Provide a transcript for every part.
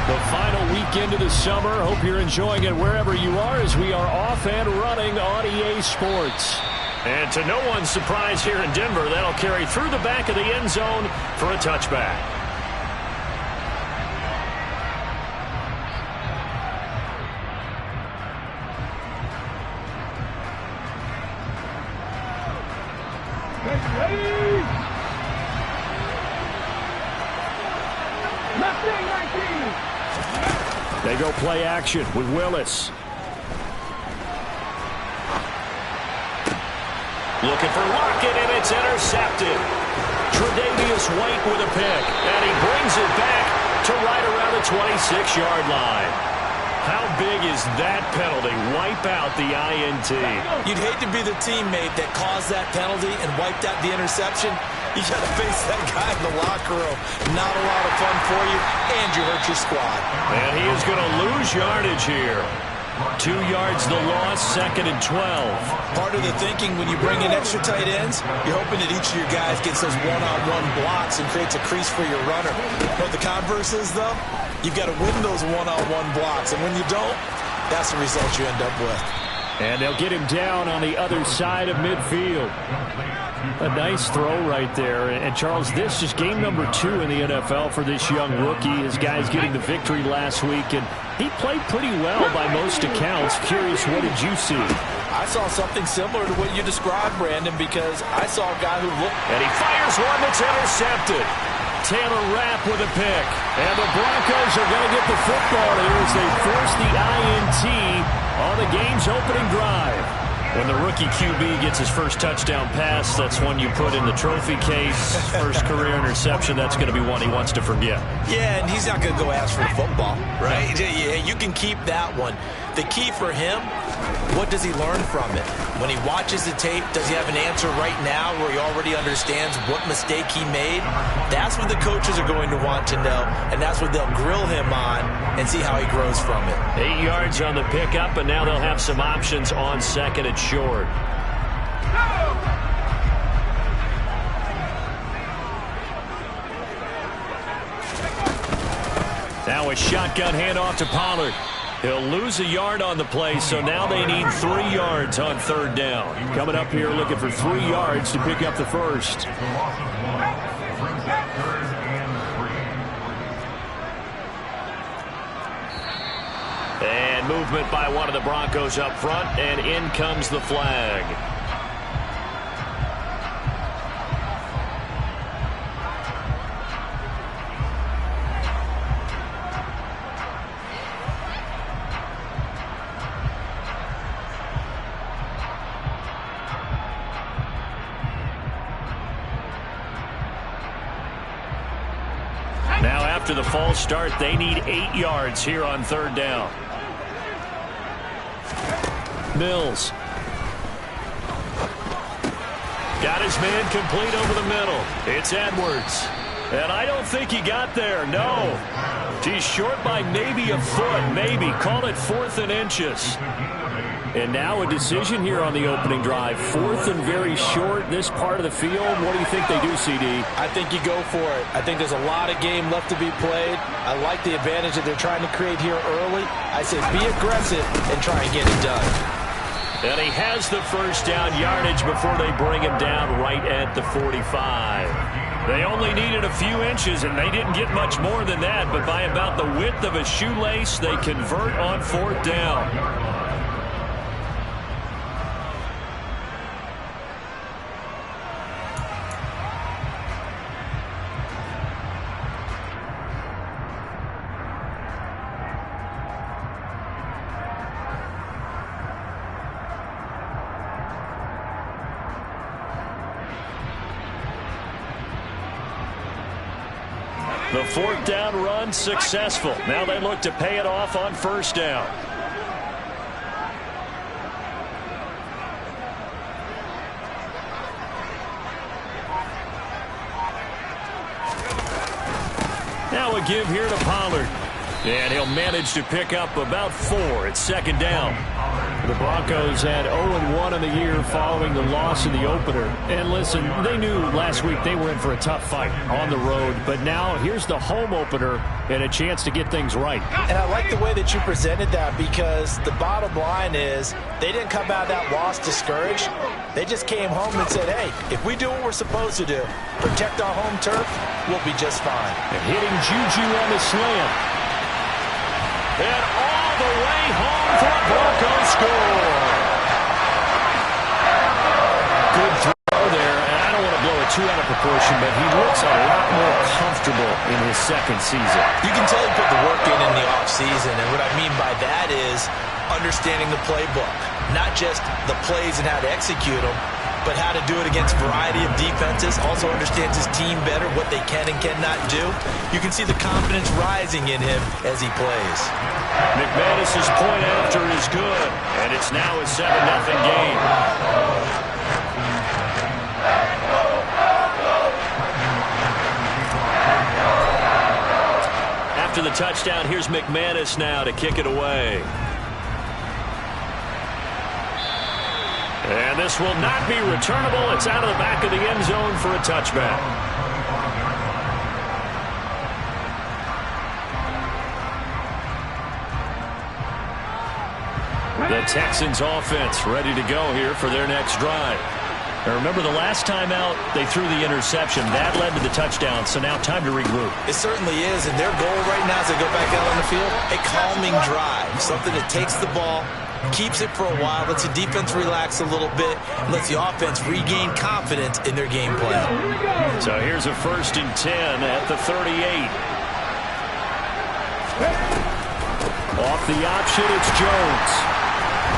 The final weekend of the summer. Hope you're enjoying it wherever you are as we are off and running on EA Sports. And to no one's surprise here in Denver, that'll carry through the back of the end zone for a touchback. They go play action with Willis. Looking for Lockett, and it's intercepted. Tre'Davious White with a pick, and he brings it back to right around the 26-yard line. How big is that penalty? Wipe out the INT. You'd hate to be the teammate that caused that penalty and wiped out the interception. You got to face that guy in the locker room. Not a lot of fun for you, and you hurt your squad. And he is going to lose yardage here. 2 yards the loss, 2nd and 12. Part of the thinking when you bring in extra tight ends, you're hoping that each of your guys gets those one-on-one blocks and creates a crease for your runner. But the converse is, though, you've got to win those one-on-one blocks. And when you don't, that's the result you end up with. And they'll get him down on the other side of midfield. A nice throw right there. And Charles, this is game number 2 in the NFL for this young rookie. His guys getting the victory last week, and he played pretty well by most accounts. Curious, what did you see? I saw something similar to what you described, Brandon, because I saw a guy who looked... And he fires one that's intercepted. Taylor Rapp with a pick. And the Broncos are going to get the football here as they force the INT on the game's opening drive. When the rookie QB gets his first touchdown pass, that's one you put in the trophy case. First career interception, that's going to be one he wants to forget. Yeah, and he's not going to go ask for the football, right? Yeah, you can keep that one. The key for him, what does he learn from it? When he watches the tape, does he have an answer right now where he already understands what mistake he made? That's what the coaches are going to want to know, and that's what they'll grill him on and see how he grows from it. 8 yards on the pickup, and now they'll have some options on 2nd and short. Now a shotgun handoff to Pollard. He'll lose a yard on the play, so now they need 3 yards on 3rd down. Coming up here looking for 3 yards to pick up the first. And movement by one of the Broncos up front, and in comes the flag. Now after the false start, they need 8 yards here on 3rd down. Mills. Got his man complete over the middle. It's Edwards. And I don't think he got there, no. He's short by maybe a foot, maybe. Call it 4th and inches. And now a decision here on the opening drive. 4th and very short, this part of the field. What do you think they do, CD? I think you go for it. I think there's a lot of game left to be played. I like the advantage that they're trying to create here early. I say be aggressive and try and get it done. And he has the first down yardage before they bring him down right at the 45. They only needed a few inches, and they didn't get much more than that. But by about the width of a shoelace, they convert on 4th down. The 4th down run successful. Now they look to pay it off on 1st down. Now a give here to Pollard. And he'll manage to pick up about 4 at 2nd down. The Broncos had 0-1 in the year following the loss in the opener. And listen, they knew last week they were in for a tough fight on the road. But now here's the home opener and a chance to get things right. And I like the way that you presented that, because the bottom line is they didn't come out of that loss discouraged. They just came home and said, hey, if we do what we're supposed to do, protect our home turf, we'll be just fine. And hitting Juju on the slam. And all the way home for a Broncos score. Good throw there, and I don't want to blow it too out of proportion, but he looks a lot more comfortable in his second season. You can tell he put the work in the offseason, and what I mean by that is understanding the playbook. Not just the plays and how to execute them, but how to do it against a variety of defenses. Also understands his team better, what they can and cannot do. You can see the confidence rising in him as he plays. McManus's point after is good, and it's now a 7-0 game. After the touchdown, here's McManus now to kick it away. And this will not be returnable. It's out of the back of the end zone for a touchback. The Texans offense ready to go here for their next drive. Now remember, the last time out, they threw the interception. That led to the touchdown, so now time to regroup. It certainly is, and their goal right now as they go back out on the field, a calming drive, something that takes the ball, keeps it for a while, lets the defense relax a little bit, and lets the offense regain confidence in their game plan. So here's a 1st and 10 at the 38. Off the option, it's Jones.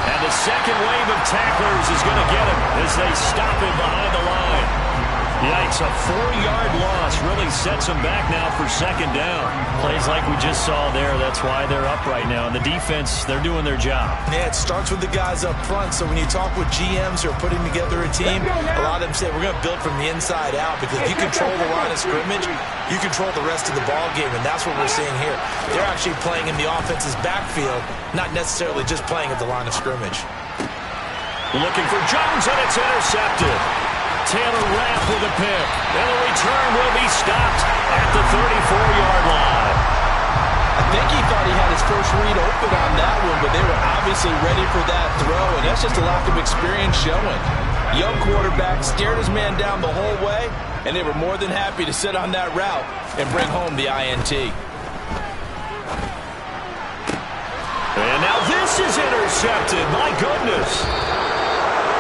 And the second wave of tacklers is going to get him as they stop him behind the line. Yikes, a 4-yard loss really sets them back now for 2nd down. Plays like we just saw there, that's why they're up right now. And the defense, they're doing their job. Yeah, it starts with the guys up front. So when you talk with GMs who are putting together a team, a lot of them say we're going to build from the inside out, because if you control the line of scrimmage, you control the rest of the ball game, and that's what we're seeing here. They're actually playing in the offense's backfield, not necessarily just playing at the line of scrimmage. Looking for Jones, and it's intercepted. Taylor Rapp with a pick, and the return will be stopped at the 34-yard line. I think he thought he had his first read open on that one, but they were obviously ready for that throw, and that's just a lack of experience showing. Young quarterback stared his man down the whole way, and they were more than happy to sit on that route and bring home the INT. And now this is intercepted. My goodness.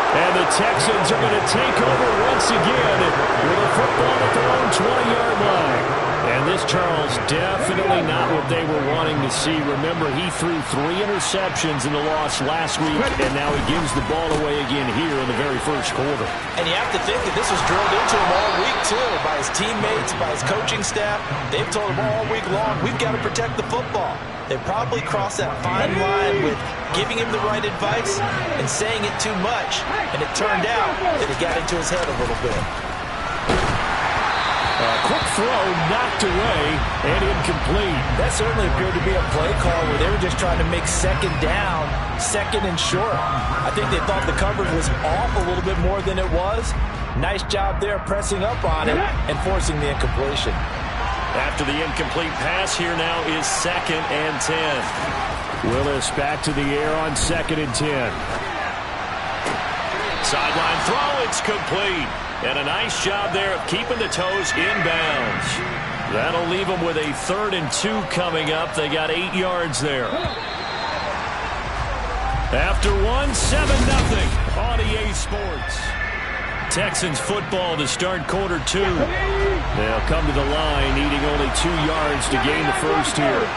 And the Texans are going to take over once again with a football at their own 20-yard line. And this, Charles, definitely not what they were wanting to see. Remember, he threw 3 interceptions in the loss last week, and now he gives the ball away again here in the very first quarter. And you have to think that this was drilled into him all week, too, by his teammates, by his coaching staff. They've told him all week long, we've got to protect the football. They probably crossed that fine line with giving him the right advice and saying it too much. And it turned out that it got into his head a little bit. Quick throw knocked away and incomplete. That certainly appeared to be a play call where they were just trying to make 2nd down, 2nd and short. I think they thought the coverage was off a little bit more than it was. Nice job there pressing up on it and forcing the incompletion. After the incomplete pass, here now is 2nd and 10. Willis back to the air on 2nd and 10. Sideline throw, it's complete. And a nice job there of keeping the toes inbounds. That'll leave them with a 3rd and 2 coming up. They got 8 yards there. After one, 7-0 on EA Sports. Texans football to start quarter 2. They'll come to the line, needing only 2 yards to gain the first here.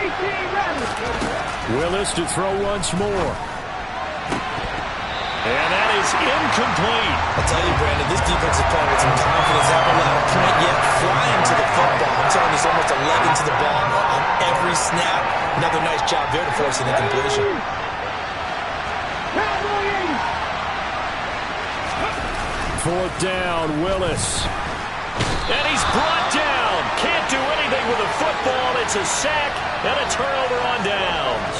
18 Willis to throw once more. And that is incomplete. I'll tell you, Brandon, this defense is playing with some confidence. They haven't allowed a point yet. Flying to the football. I'm telling you, it's almost a leg into the ball on every snap. Another nice job there to force an incompletion. 4th down, Willis. And he's brought down. Can't can't do anything with the football. It's a sack and a turnover on downs.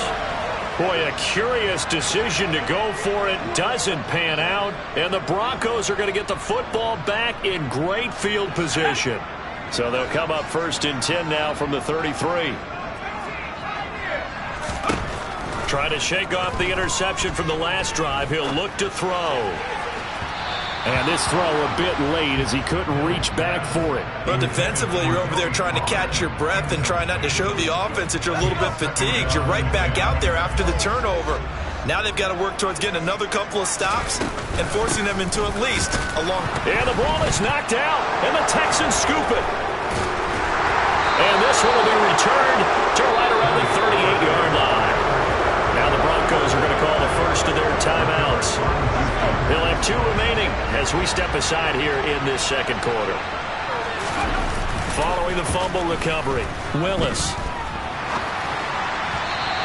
Boy, a curious decision to go for it. Doesn't pan out. And the Broncos are going to get the football back in great field position. So they'll come up 1st and 10 now from the 33. Trying to shake off the interception from the last drive. He'll look to throw. And this throw a bit late as he couldn't reach back for it. Well, defensively, you're over there trying to catch your breath and try not to show the offense that you're a little bit fatigued. You're right back out there after the turnover. Now they've got to work towards getting another couple of stops and forcing them into at least a long... And the ball is knocked out, and the Texans scoop it. And this one will be returned to right around the 38-yard line. Now the Broncos are going to call the first of their timeouts. They'll have 2 remaining as we step aside here in this second quarter. Following the fumble recovery, Willis.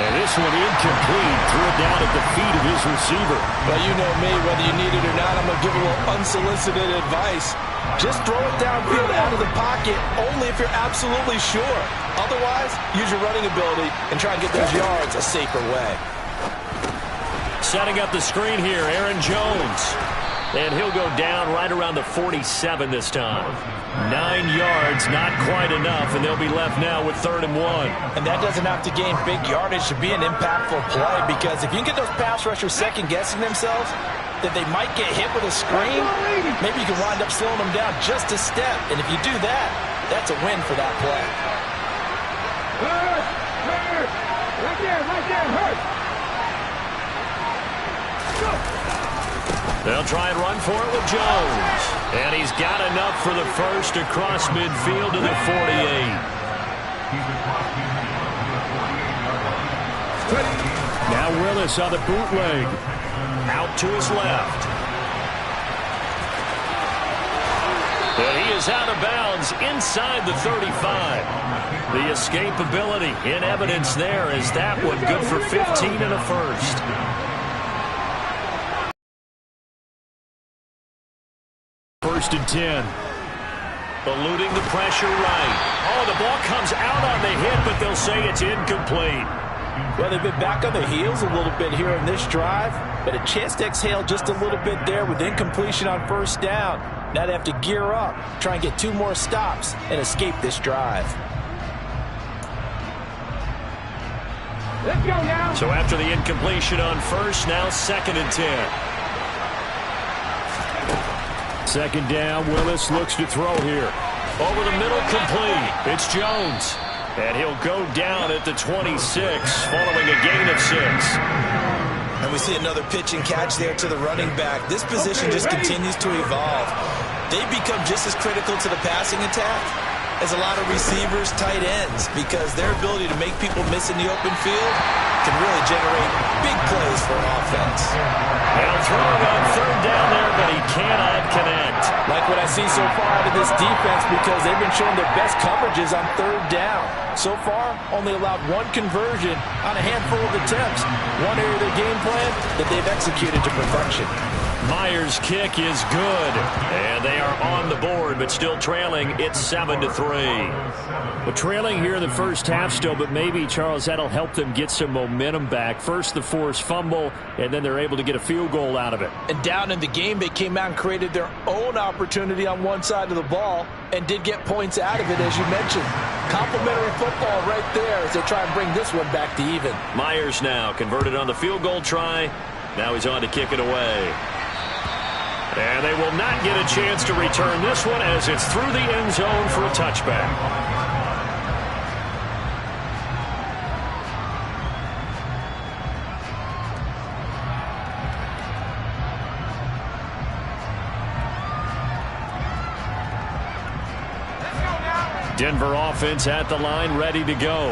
And this one incomplete. Threw it down at the feet of his receiver. Well, you know me, whether you need it or not, I'm going to give a little unsolicited advice. Just throw it downfield out of the pocket, only if you're absolutely sure. Otherwise, use your running ability and try and get those yards a safer way. Setting up the screen here, Aaron Jones. And he'll go down right around the 47 this time. 9 yards, not quite enough, and they'll be left now with 3rd and 1. And that doesn't have to gain big yardage to be an impactful play, because if you can get those pass rushers second-guessing themselves, that they might get hit with a screen, maybe you can wind up slowing them down just a step. And if you do that, that's a win for that play. Right there, hurt. They'll try and run for it with Jones. And he's got enough for the first across midfield to the 48. Now Willis on the bootleg. Out to his left. And he is out of bounds inside the 35. The escapability in evidence there is that one good for 15 and a first. First and 10. Eluding the pressure right. Oh, the ball comes out on the hit, but they'll say it's incomplete. Well, they've been back on the heels a little bit here in this drive, but a chance to exhale just a little bit there with incompletion on 1st down. Now they have to gear up, try and get 2 more stops, and escape this drive. Let's go now. So after the incompletion on 1st, now 2nd and 10. 2nd down, Willis looks to throw here. Over the middle, complete. It's Jones. And he'll go down at the 26, following a gain of 6. And we see another pitch and catch there to the running back. This position just continues to evolve. They become just as critical to the passing attack as a lot of receivers, tight ends, because their ability to make people miss in the open field can really generate big plays for an offense. They'll throw it on 3rd down there, but he cannot connect. Like what I see so far out of this defense, because they've been showing their best coverages on 3rd down. So far, only allowed 1 conversion on a handful of attempts. One area of their game plan that they've executed to perfection. Myers' kick is good, and they are on the board, but still trailing. It's 7-3. Well, trailing here in the first half still, but maybe, Charles, that'll help them get some momentum back. First, the forced fumble, and then they're able to get a field goal out of it. And down in the game, they came out and created their own opportunity on one side of the ball and did get points out of it, as you mentioned. Complimentary football right there as they try and bring this one back to even. Myers now converted on the field goal try. Now he's on to kick it away. And they will not get a chance to return this one as it's through the end zone for a touchback. Denver offense at the line, ready to go.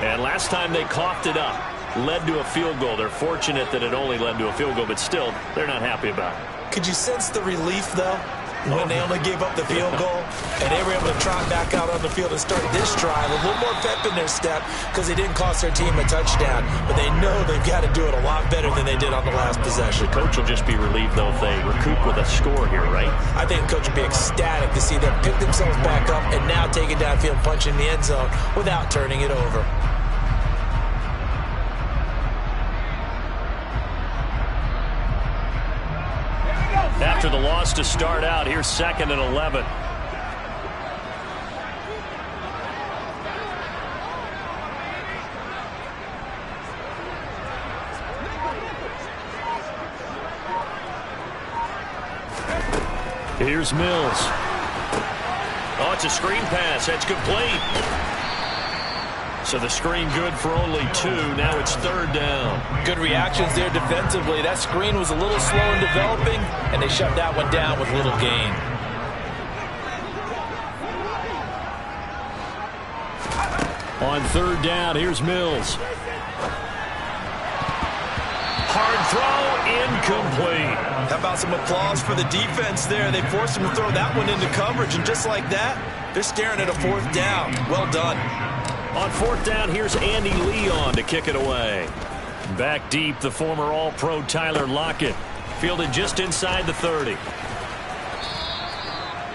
And last time they coughed it up, led to a field goal. They're fortunate that it only led to a field goal, but still, they're not happy about it. Could you sense the relief, though? when they only gave up the field goal, and they were able to trot back out on the field and start this drive. A little more pep in their step because they didn't cost their team a touchdown, but they know they've got to do it a lot better than they did on the last possession. The coach will just be relieved, though, if they recoup with a score here, right? I think the coach will be ecstatic to see them pick themselves back up and now take it downfield and punch in the end zone without turning it over. After the loss to start out, here's 2nd and 11. Here's Mills. Oh, it's a screen pass. That's complete. So the screen good for only 2. Now it's 3rd down. Good reactions there defensively. That screen was a little slow in developing, and they shut that one down with little gain. On 3rd down, here's Mills. Hard throw, incomplete. How about some applause for the defense there? They forced him to throw that one into coverage, and just like that, they're staring at a 4th down. Well done. On 4th down, here's Andy Leon to kick it away. Back deep, the former All-Pro Tyler Lockett. Fielded just inside the 30.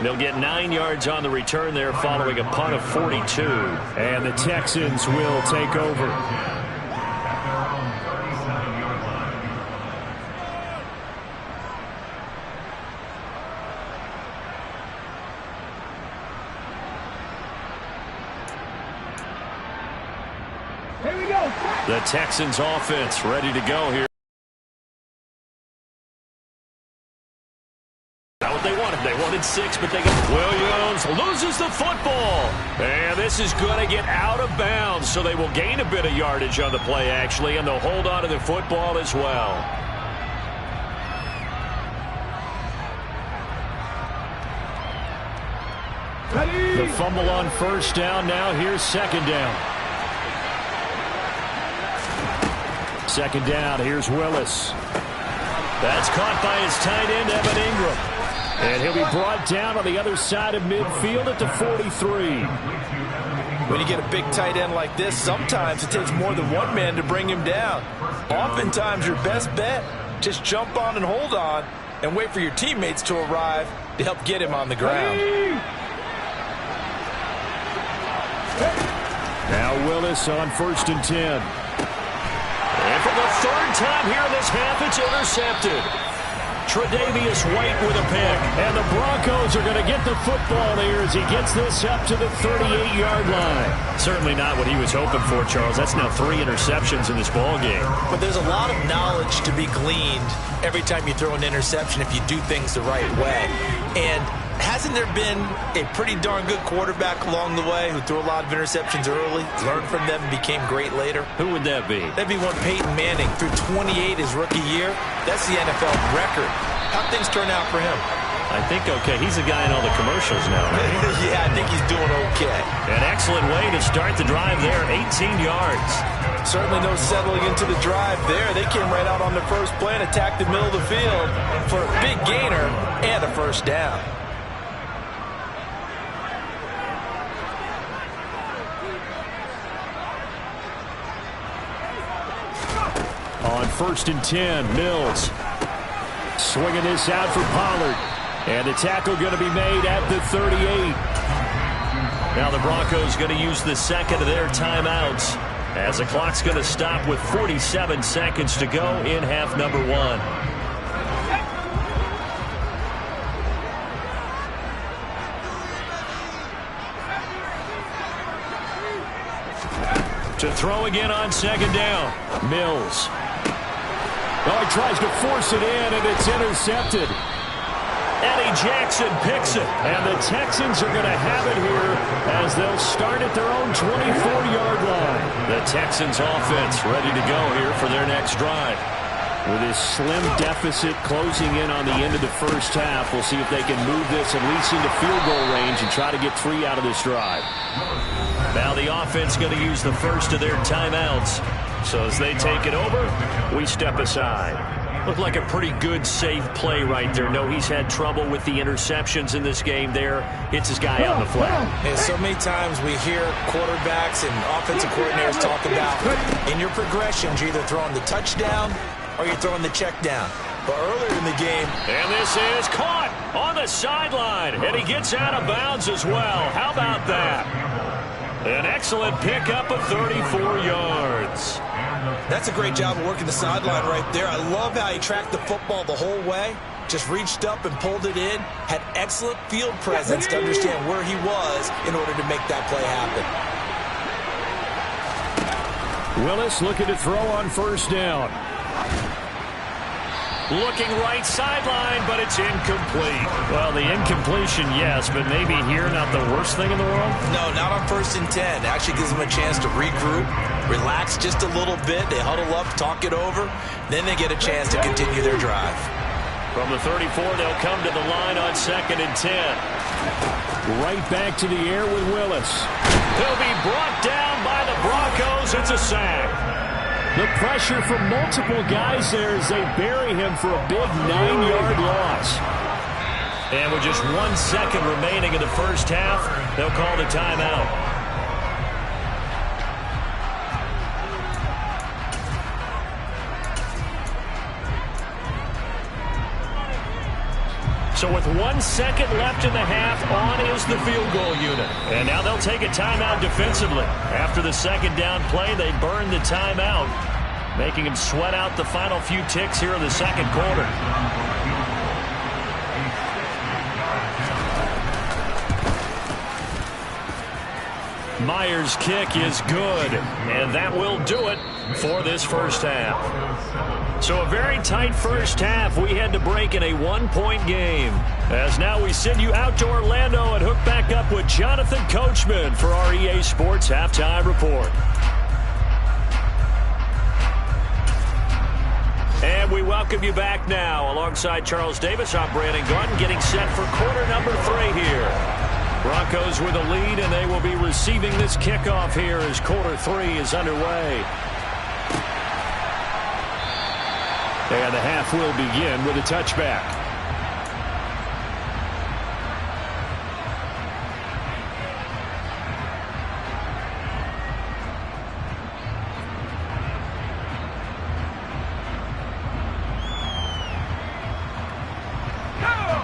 They'll get 9 yards on the return there following a punt of 42. And the Texans will take over. Here we go. The Texans offense ready to go here. Not what they wanted. They wanted 6, but they got Williams loses the football. And this is going to get out of bounds, so they will gain a bit of yardage on the play, actually, and they'll hold on to the football as well. Ready. The fumble on 1st down. Now here's 2nd down. 2nd down, here's Willis. That's caught by his tight end, Evan Ingram. And he'll be brought down on the other side of midfield at the 43. When you get a big tight end like this, sometimes it takes more than one man to bring him down. Oftentimes, your best bet, just jump on and hold on and wait for your teammates to arrive to help get him on the ground. Now Willis on 1st and 10. And for the 3rd time here in this half, it's intercepted. Tre'Davious White with a pick. And the Broncos are going to get the football here as he gets this up to the 38-yard line. Certainly not what he was hoping for, Charles. That's now 3 interceptions in this ball game. But there's a lot of knowledge to be gleaned every time you throw an interception if you do things the right way. And hasn't there been a pretty darn good quarterback along the way who threw a lot of interceptions early, learned from them, and became great later? Who would that be? That'd be one Peyton Manning. Threw 28 his rookie year. That's the NFL record. How'd things turn out for him? I think okay. He's the guy in all the commercials now, right? Yeah, I think he's doing okay. An excellent way to start the drive there, 18 yards. Certainly no settling into the drive there. They came right out on the first play and attacked the middle of the field for a big gainer and a 1st down. On 1st and 10, Mills swinging this out for Pollard. And the tackle going to be made at the 38. Now the Broncos going to use the 2nd of their timeouts as the clock's going to stop with 47 seconds to go in half number 1. To throw again on 2nd down. Mills. Oh, he tries to force it in, and it's intercepted. Eddie Jackson picks it, and the Texans are going to have it here as they'll start at their own 24-yard line. The Texans offense ready to go here for their next drive. With his slim deficit closing in on the end of the 1st half, we'll see if they can move this at least into field goal range and try to get 3 out of this drive. Now the offense going to use the 1st of their timeouts. So as they take it over, we step aside. Looked like a pretty good, safe play right there. No, he's had trouble with the interceptions in this game there. Hits his guy on the flat. And so many times we hear quarterbacks and offensive coordinators talk about in your progressions, you're either throwing the touchdown or you're throwing the check down. But earlier in the game... And this is caught on the sideline. And he gets out of bounds as well. How about that? An excellent pickup of 34 yards. That's a great job of working the sideline right there. I love how he tracked the football the whole way. Just reached up and pulled it in. Had excellent field presence to understand where he was in order to make that play happen. Willis looking to throw on first down. Looking right sideline, but it's incomplete. Well, the incompletion, yes, but maybe here not the worst thing in the world? No, not on 1st and 10. Actually gives them a chance to regroup, relax just a little bit. They huddle up, talk it over. Then they get a chance to continue their drive. From the 34, they'll come to the line on 2nd and 10. Right back to the air with Willis. He'll be brought down by the Broncos. It's a sack. The pressure from multiple guys there as they bury him for a big 9-yard loss. And with just 1 second remaining in the first half, they'll call the timeout. So with 1 second left in the half, on is the field goal unit. And now they'll take a timeout defensively. After the second down play, they burn the timeout, making him sweat out the final few ticks here in the second quarter. Myers' kick is good, and that will do it for this first half. So a very tight first half. We had to break in a 1-point game. As now we send you out to Orlando and hook back up with Jonathan Coachman for our EA Sports Halftime Report. And we welcome you back now. Alongside Charles Davis, I'm Brandon Gaudin, getting set for quarter number 3 here. Broncos with a lead, and they will be receiving this kickoff here as quarter 3 is underway. And the half will begin with a touchback.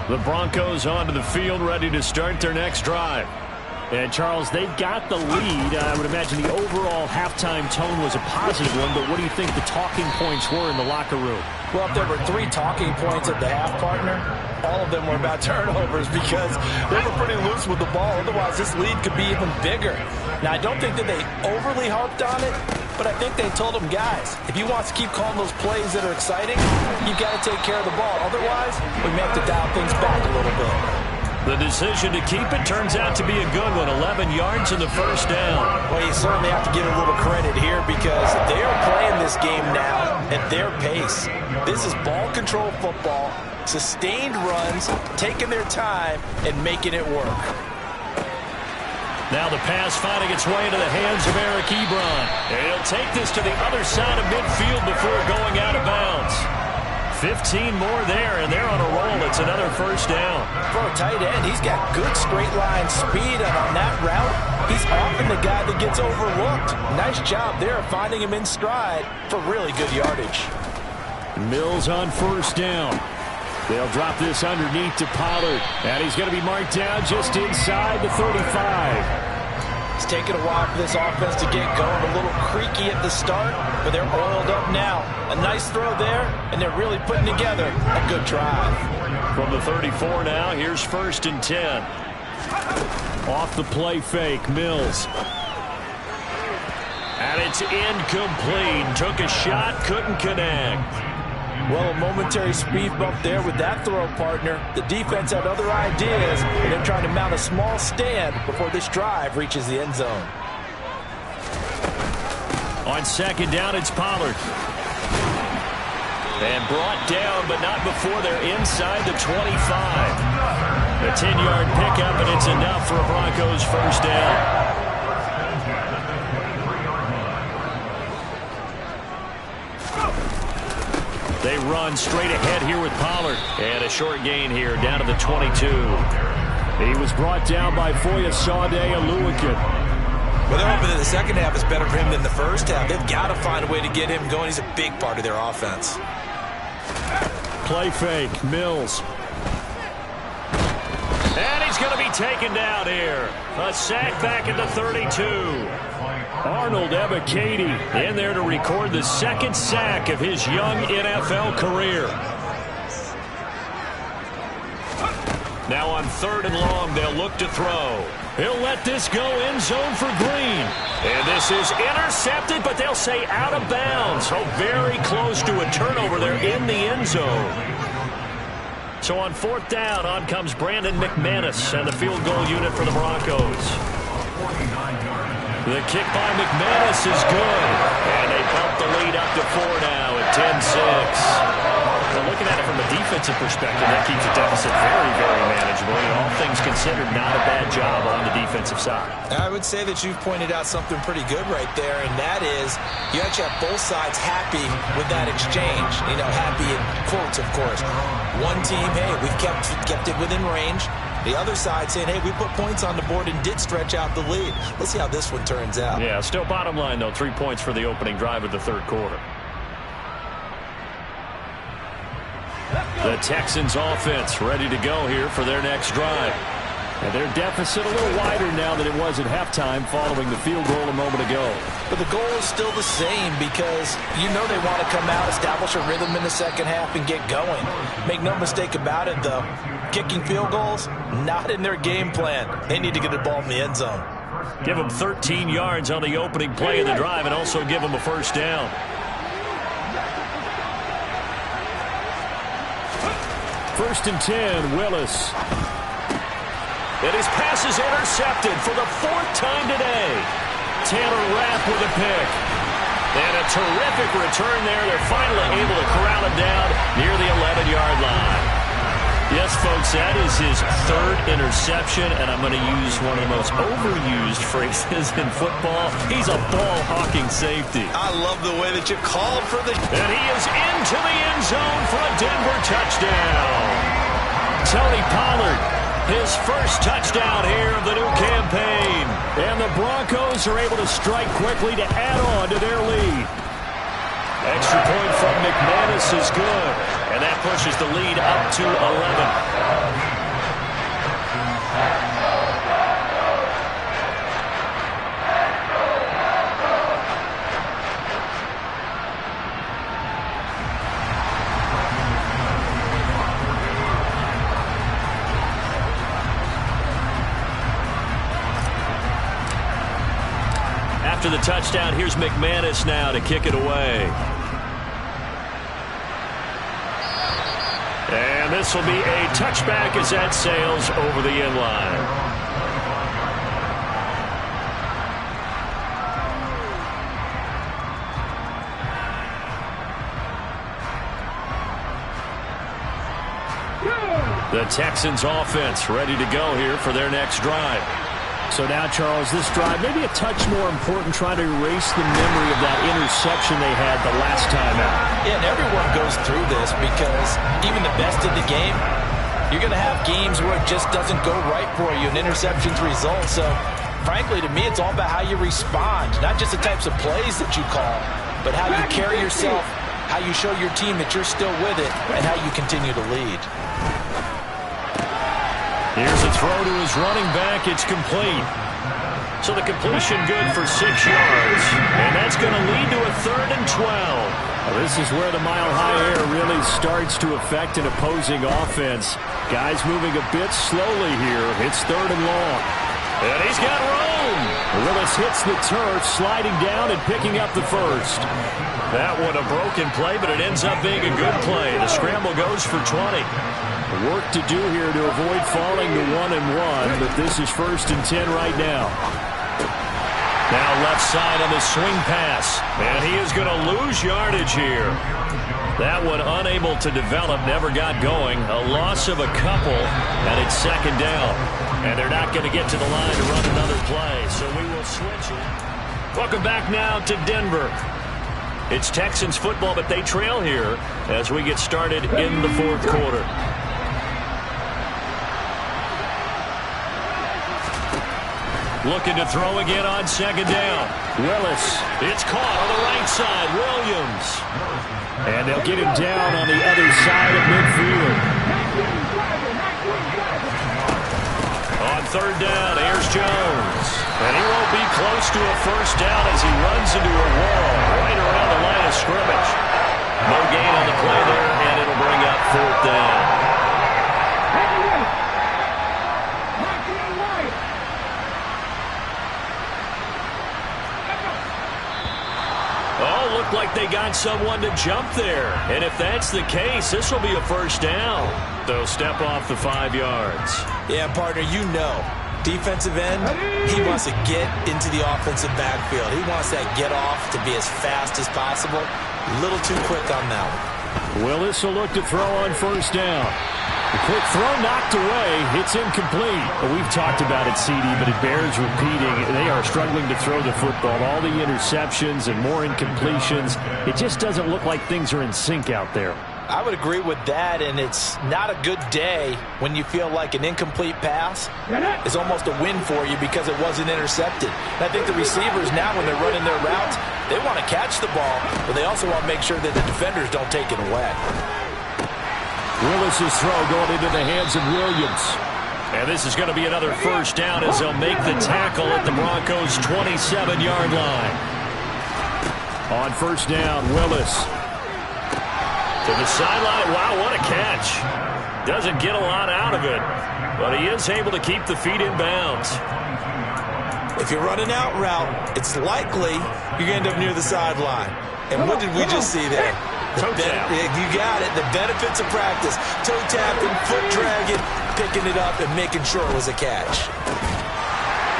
The Broncos onto the field, ready to start their next drive. And, Charles, they've got the lead. I would imagine the overall halftime tone was a positive one, but what do you think the talking points were in the locker room? Well, if there were 3 talking points at the half, partner, all of them were about turnovers because they were pretty loose with the ball. Otherwise, this lead could be even bigger. Now, I don't think that they overly harped on it, but I think they told them, guys, if you want to keep calling those plays that are exciting, you've got to take care of the ball. Otherwise, we may have to dial things back a little bit. The decision to keep it turns out to be a good one. 11 yards in the first down. Well, you certainly have to give a little credit here because they are playing this game now at their pace. This is ball control football, sustained runs, taking their time, and making it work. Now the pass finding its way into the hands of Eric Ebron. And he'll take this to the other side of midfield before going out of bounds. 15 more there, and they're on a roll. It's another first down. For a tight end, he's got good straight line speed, and on that route, he's often the guy that gets overlooked. Nice job there of finding him in stride for really good yardage. Mills on first down. They'll drop this underneath to Pollard, and he's going to be marked down just inside the 35. It's taken a while for this offense to get going. A little creaky at the start, but they're oiled up now. A nice throw there, and they're really putting together a good drive. From the 34 now, here's 1st and 10. Off the play fake, Mills. And it's incomplete. Took a shot, couldn't connect. Well, a momentary speed bump there with that throw, partner. The defense had other ideas, and they're trying to mount a small stand before this drive reaches the end zone. On second down, it's Pollard. And brought down, but not before they're inside the 25. A 10-yard pickup, and it's enough for a Broncos first down. They run straight ahead here with Pollard. And a short gain here down to the 22. He was brought down by Foyesade Oluwakin. Well, they're hoping that the second half is better for him than the first half. They've got to find a way to get him going. He's a big part of their offense. Play fake. Mills. And he's going to be taken down here. A sack back at the 32. Arnold Ebiketie in there to record the second sack of his young NFL career. Now on 3rd and long, they'll look to throw. He'll let this go end zone for Green. And this is intercepted, but they'll say out of bounds. So very close to a turnover there in the end zone. So on 4th down, on comes Brandon McManus and the field goal unit for the Broncos. The kick by McManus is good. And they bump the lead up to 4 now at 10-6. Now looking at it from a defensive perspective, that keeps the deficit very, very manageable. And all things considered, not a bad job on the defensive side. I would say that you've pointed out something pretty good right there, and that is you actually have both sides happy with that exchange. You know, happy in quotes, of course. One team, hey, we've kept it within range. The other side saying, hey, we put points on the board and did stretch out the lead. Let's see how this one turns out. Yeah, still bottom line, though, 3 points for the opening drive of the 3rd quarter. The Texans offense ready to go here for their next drive. And their deficit a little wider now than it was at halftime following the field goal a moment ago. But the goal is still the same because you know they want to come out, establish a rhythm in the second half, and get going. Make no mistake about it, though. Kicking field goals, not in their game plan. They need to get the ball in the end zone. Give them 13 yards on the opening play of the drive and also give them a 1st down. First and 10, Willis. And his pass is intercepted for the 4th time today. Taylor Rapp with a pick. And a terrific return there. They're finally able to corral him down near the 11-yard line. Yes, folks, that is his 3rd interception, and I'm going to use one of the most overused phrases in football. He's a ball-hawking safety. I love the way that you called for the... And he is into the end zone for a Denver touchdown. Tony Pollard, his first touchdown here of the new campaign. And the Broncos are able to strike quickly to add on to their lead. Extra point from McManus is good. And that pushes the lead up to 11. After the touchdown, here's McManus now to kick it away. And this will be a touchback as that sails over the end line. The Texans offense ready to go here for their next drive. So now, Charles, this drive maybe a touch more important, trying to erase the memory of that interception they had the last time out. Yeah, and everyone goes through this because even the best in the game, you're going to have games where it just doesn't go right for you, and interceptions result. So, frankly, to me, it's all about how you respond, not just the types of plays that you call, but how you carry yourself, how you show your team that you're still with it, and how you continue to lead. Here's a throw to his running back. It's complete. So the completion good for 6 yards. And that's going to lead to a 3rd and 12. Well, this is where the mile-high air really starts to affect an opposing offense. Guys moving a bit slowly here. It's 3rd and long. And he's got room. Willis hits the turf, sliding down and picking up the 1st. That one a broken play, but it ends up being a good play. The scramble goes for 20. Work to do here to avoid falling to 1-1, but this is 1st and 10 right now. Now left side on the swing pass, and he is going to lose yardage here. That one unable to develop, never got going. A loss of a couple, and it's 2nd down. And they're not going to get to the line to run another play, so we will switch it. Welcome back now to Denver. It's Texans football, but they trail here as we get started in the fourth quarter. Looking to throw again on second down. Willis. It's caught on the right side. Williams. And they'll get him down on the other side of midfield. On third down, here's Jones. And he won't be close to a first down as he runs into a wall right around the line of scrimmage. No gain on the play there, and it'll bring up fourth down. Oh, looked like they got someone to jump there. And if that's the case, this will be a first down. They'll step off the 5 yards. Yeah, partner, you know, defensive end, he wants to get into the offensive backfield. He wants that get off to be as fast as possible. A little too quick on that one. Willis will look to throw on first down. The quick throw knocked away. It's incomplete. We've talked about it, CD, but it bears repeating. They are struggling to throw the football. All the interceptions and more incompletions. It just doesn't look like things are in sync out there. I would agree with that, and it's not a good day when you feel like an incomplete pass is almost a win for you because it wasn't intercepted. And I think the receivers now, when they're running their routes, they want to catch the ball, but they also want to make sure that the defenders don't take it away. Willis's throw going into the hands of Williams. And this is going to be another first down as they'll make the tackle at the Broncos' 27-yard line. On first down, Willis. To the sideline. Wow, what a catch. Doesn't get a lot out of it, but he is able to keep the feet in bounds. If you're running out route, it's likely you're going to end up near the sideline. And what did we just see there? Toe tap. You got it. The benefits of practice. Toe tapping, foot dragging, picking it up, and making sure it was a catch.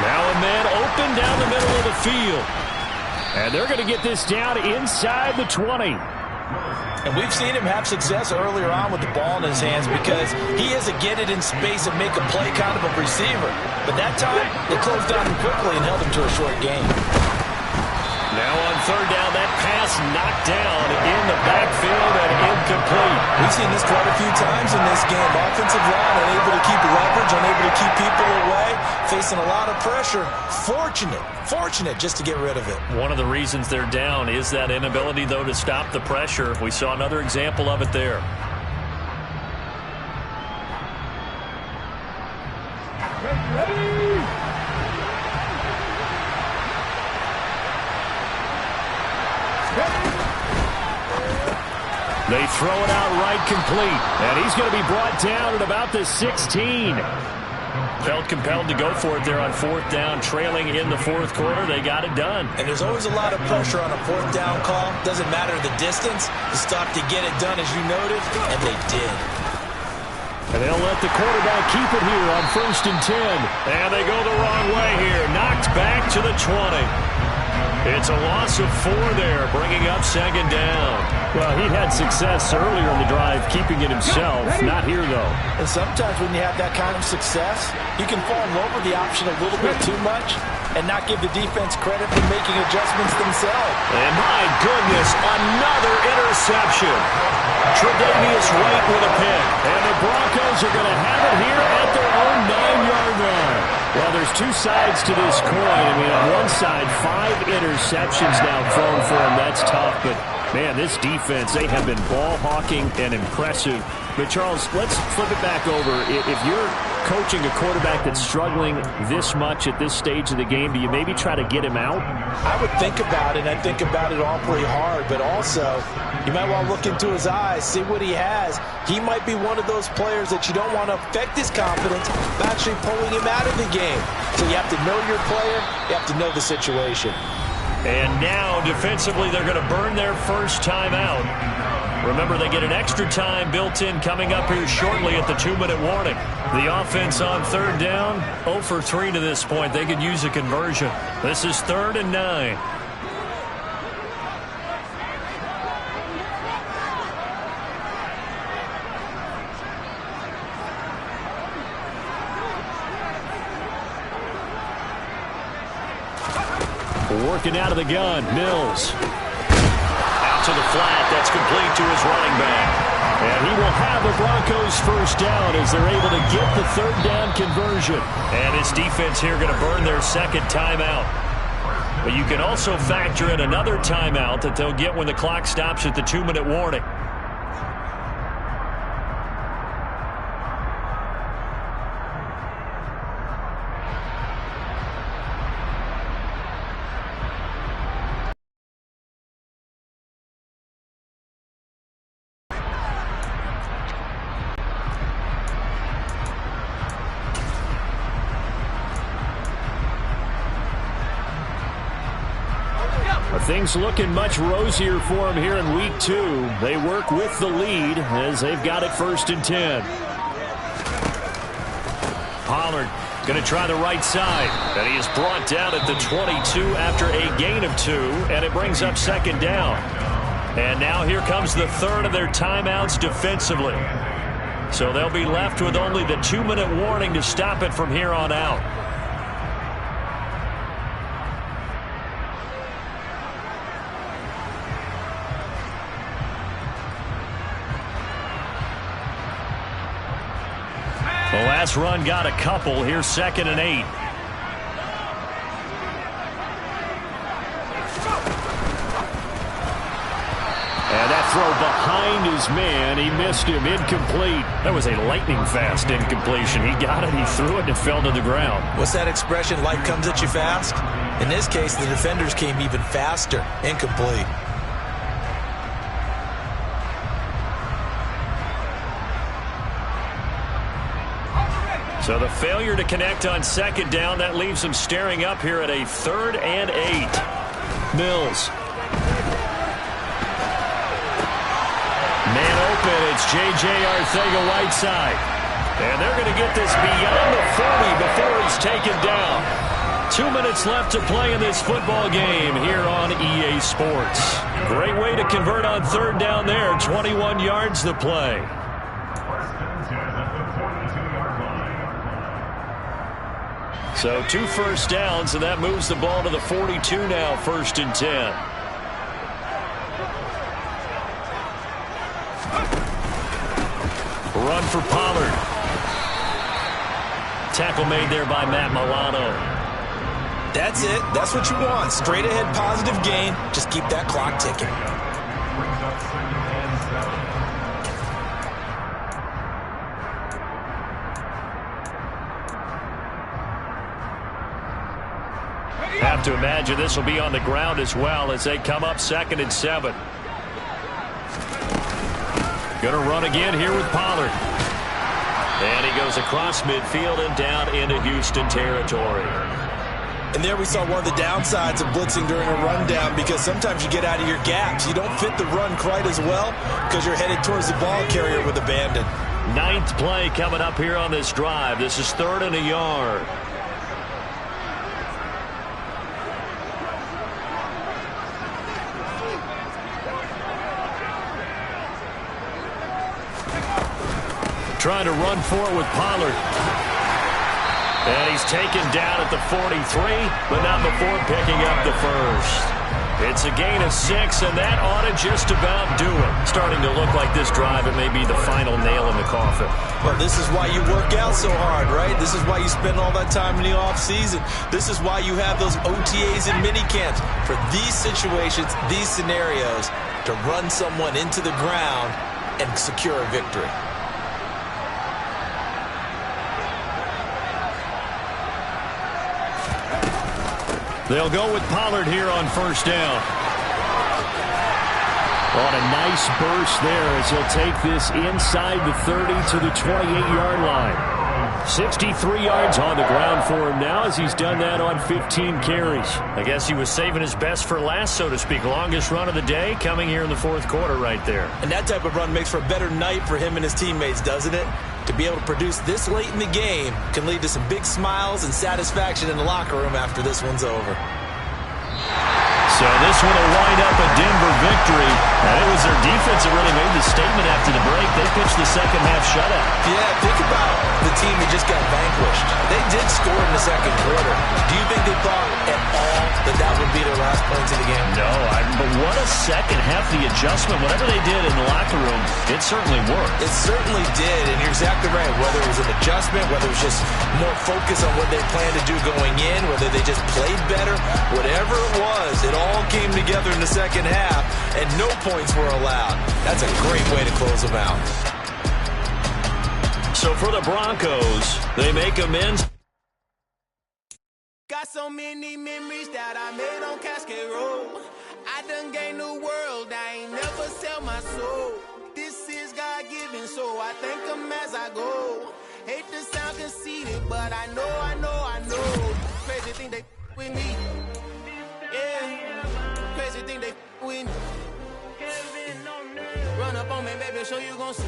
Now a man open down the middle of the field. And they're going to get this down inside the 20. And we've seen him have success earlier on with the ball in his hands because he is a get it in space and make a play kind of a receiver. But that time, they closed on him quickly and held him to a short gain. Now on third down, that pass knocked down in the backfield and incomplete. We've seen this quite a few times in this game. Offensive line unable to keep leverage, unable to keep people away, facing a lot of pressure. Fortunate just to get rid of it. One of the reasons they're down is that inability, though, to stop the pressure. We saw another example of it there. They throw it out right complete, and he's going to be brought down at about the 16. Felt compelled to go for it there on fourth down, trailing in the fourth quarter. They got it done. And there's always a lot of pressure on a fourth down call. Doesn't matter the distance. You stop to get it done, as you noted, and they did. And they'll let the quarterback keep it here on 1st and 10. And they go the wrong way here. Knocked back to the 20. It's a loss of 4 there, bringing up second down. Well, he had success earlier in the drive, keeping it himself. Not here, though. And sometimes when you have that kind of success, you can fall in love with the option a little bit too much and not give the defense credit for making adjustments themselves. And my goodness, another interception. Tre'Davious White with a pick. And the Broncos are going to have it here at their own 9-yard line. Well, there's two sides to this coin. I mean, on one side, 5 interceptions now thrown for him. That's tough, but man, this defense, they have been ball hawking and impressive. But, Charles, let's flip it back over. If you're coaching a quarterback that's struggling this much at this stage of the game, do you maybe try to get him out? I would think about it. I think about it awfully hard, but also you might want to look into his eyes, see what he has. He might be one of those players that you don't want to affect his confidence by actually pulling him out of the game. So you have to know your player. You have to know the situation. And now, defensively, they're going to burn their first time out. Remember, they get an extra time built in coming up here shortly at the 2-minute warning. The offense on third down, 0 for 3 to this point. They could use a conversion. This is 3rd and 9. Working out of the gun, Mills. out to the flat. That's complete to his running back. And he will have the Broncos first down as they're able to get the third down conversion. And his defense here going to burn their second timeout. But you can also factor in another timeout that they'll get when the clock stops at the 2-minute warning. Things looking much rosier for him here in week 2. They work with the lead as they've got it 1st and 10. Pollard going to try the right side. And he is brought down at the 22 after a gain of 2. And it brings up 2nd down. And now here comes the third of their timeouts defensively. So they'll be left with only the 2-minute warning to stop it from here on out. The last run got a couple. Here's 2nd and 8. And that throw behind his man. He missed him. Incomplete. That was a lightning-fast incompletion. He got it. He threw it, and it fell to the ground. What's that expression? Life comes at you fast? In this case, the defenders came even faster. Incomplete. So the failure to connect on 2nd down, that leaves them staring up here at a 3rd and 8. Mills. Man open, it's J.J. Arcega-Whiteside. And they're going to get this beyond the 40 before he's taken down. 2 minutes left to play in this football game here on EA Sports. Great way to convert on 3rd down there. 21 yards to play. So 2 first downs, and that moves the ball to the 42 now, 1st and 10. Run for Pollard. Tackle made there by Matt Milano. That's it. That's what you want. Straight ahead positive gain. Just keep that clock ticking. Have to imagine this will be on the ground as well as they come up 2nd and 7. Going to run again here with Pollard. And he goes across midfield and down into Houston territory. And there we saw one of the downsides of blitzing during a rundown, because sometimes you get out of your gaps. You don't fit the run quite as well because you're headed towards the ball carrier with abandon. 9th play coming up here on this drive. This is 3rd and a yard. Trying to run for it with Pollard. And he's taken down at the 43, but not before picking up the first. It's a gain of 6, and that ought to just about do it. Starting to look like this drive, it may be the final nail in the coffin. Well, this is why you work out so hard, right? This is why you spend all that time in the offseason. This is why you have those OTAs and minicamps. For these situations, these scenarios, to run someone into the ground and secure a victory. They'll go with Pollard here on 1st down. On a nice burst there as he'll take this inside the 30 to the 28-yard line. 63 yards on the ground for him now as he's done that on 15 carries. I guess he was saving his best for last, so to speak. Longest run of the day coming here in the 4th quarter right there. And that type of run makes for a better night for him and his teammates, doesn't it? To be able to produce this late in the game can lead to some big smiles and satisfaction in the locker room after this one's over. So this one will wind up a Denver victory. And it was their defense that really made the statement after the break. They pitched the second half shutout. Yeah, think about the team that just got vanquished. They did score in the second quarter. Do you think they thought at all that that would be their last points of the game? No, but what a second half. The adjustment, whatever they did in the locker room, it certainly worked. It certainly did, and you're exactly right. Whether it was an adjustment, whether it was just more focus on what they planned to do going in, whether they just played better, whatever it was, it all came together in the second half, and no points were allowed. That's a great way to close them out. So for the Broncos, they make amends. Got so many memories that I made on Cascade Road. I done gained the world, I ain't never sell my soul. This is God-given, so I thank him as I go. Hate to sound conceited, but I know. Crazy thing they with me. Yeah, crazy thing they with me. Run up on me, baby, show you gon' see.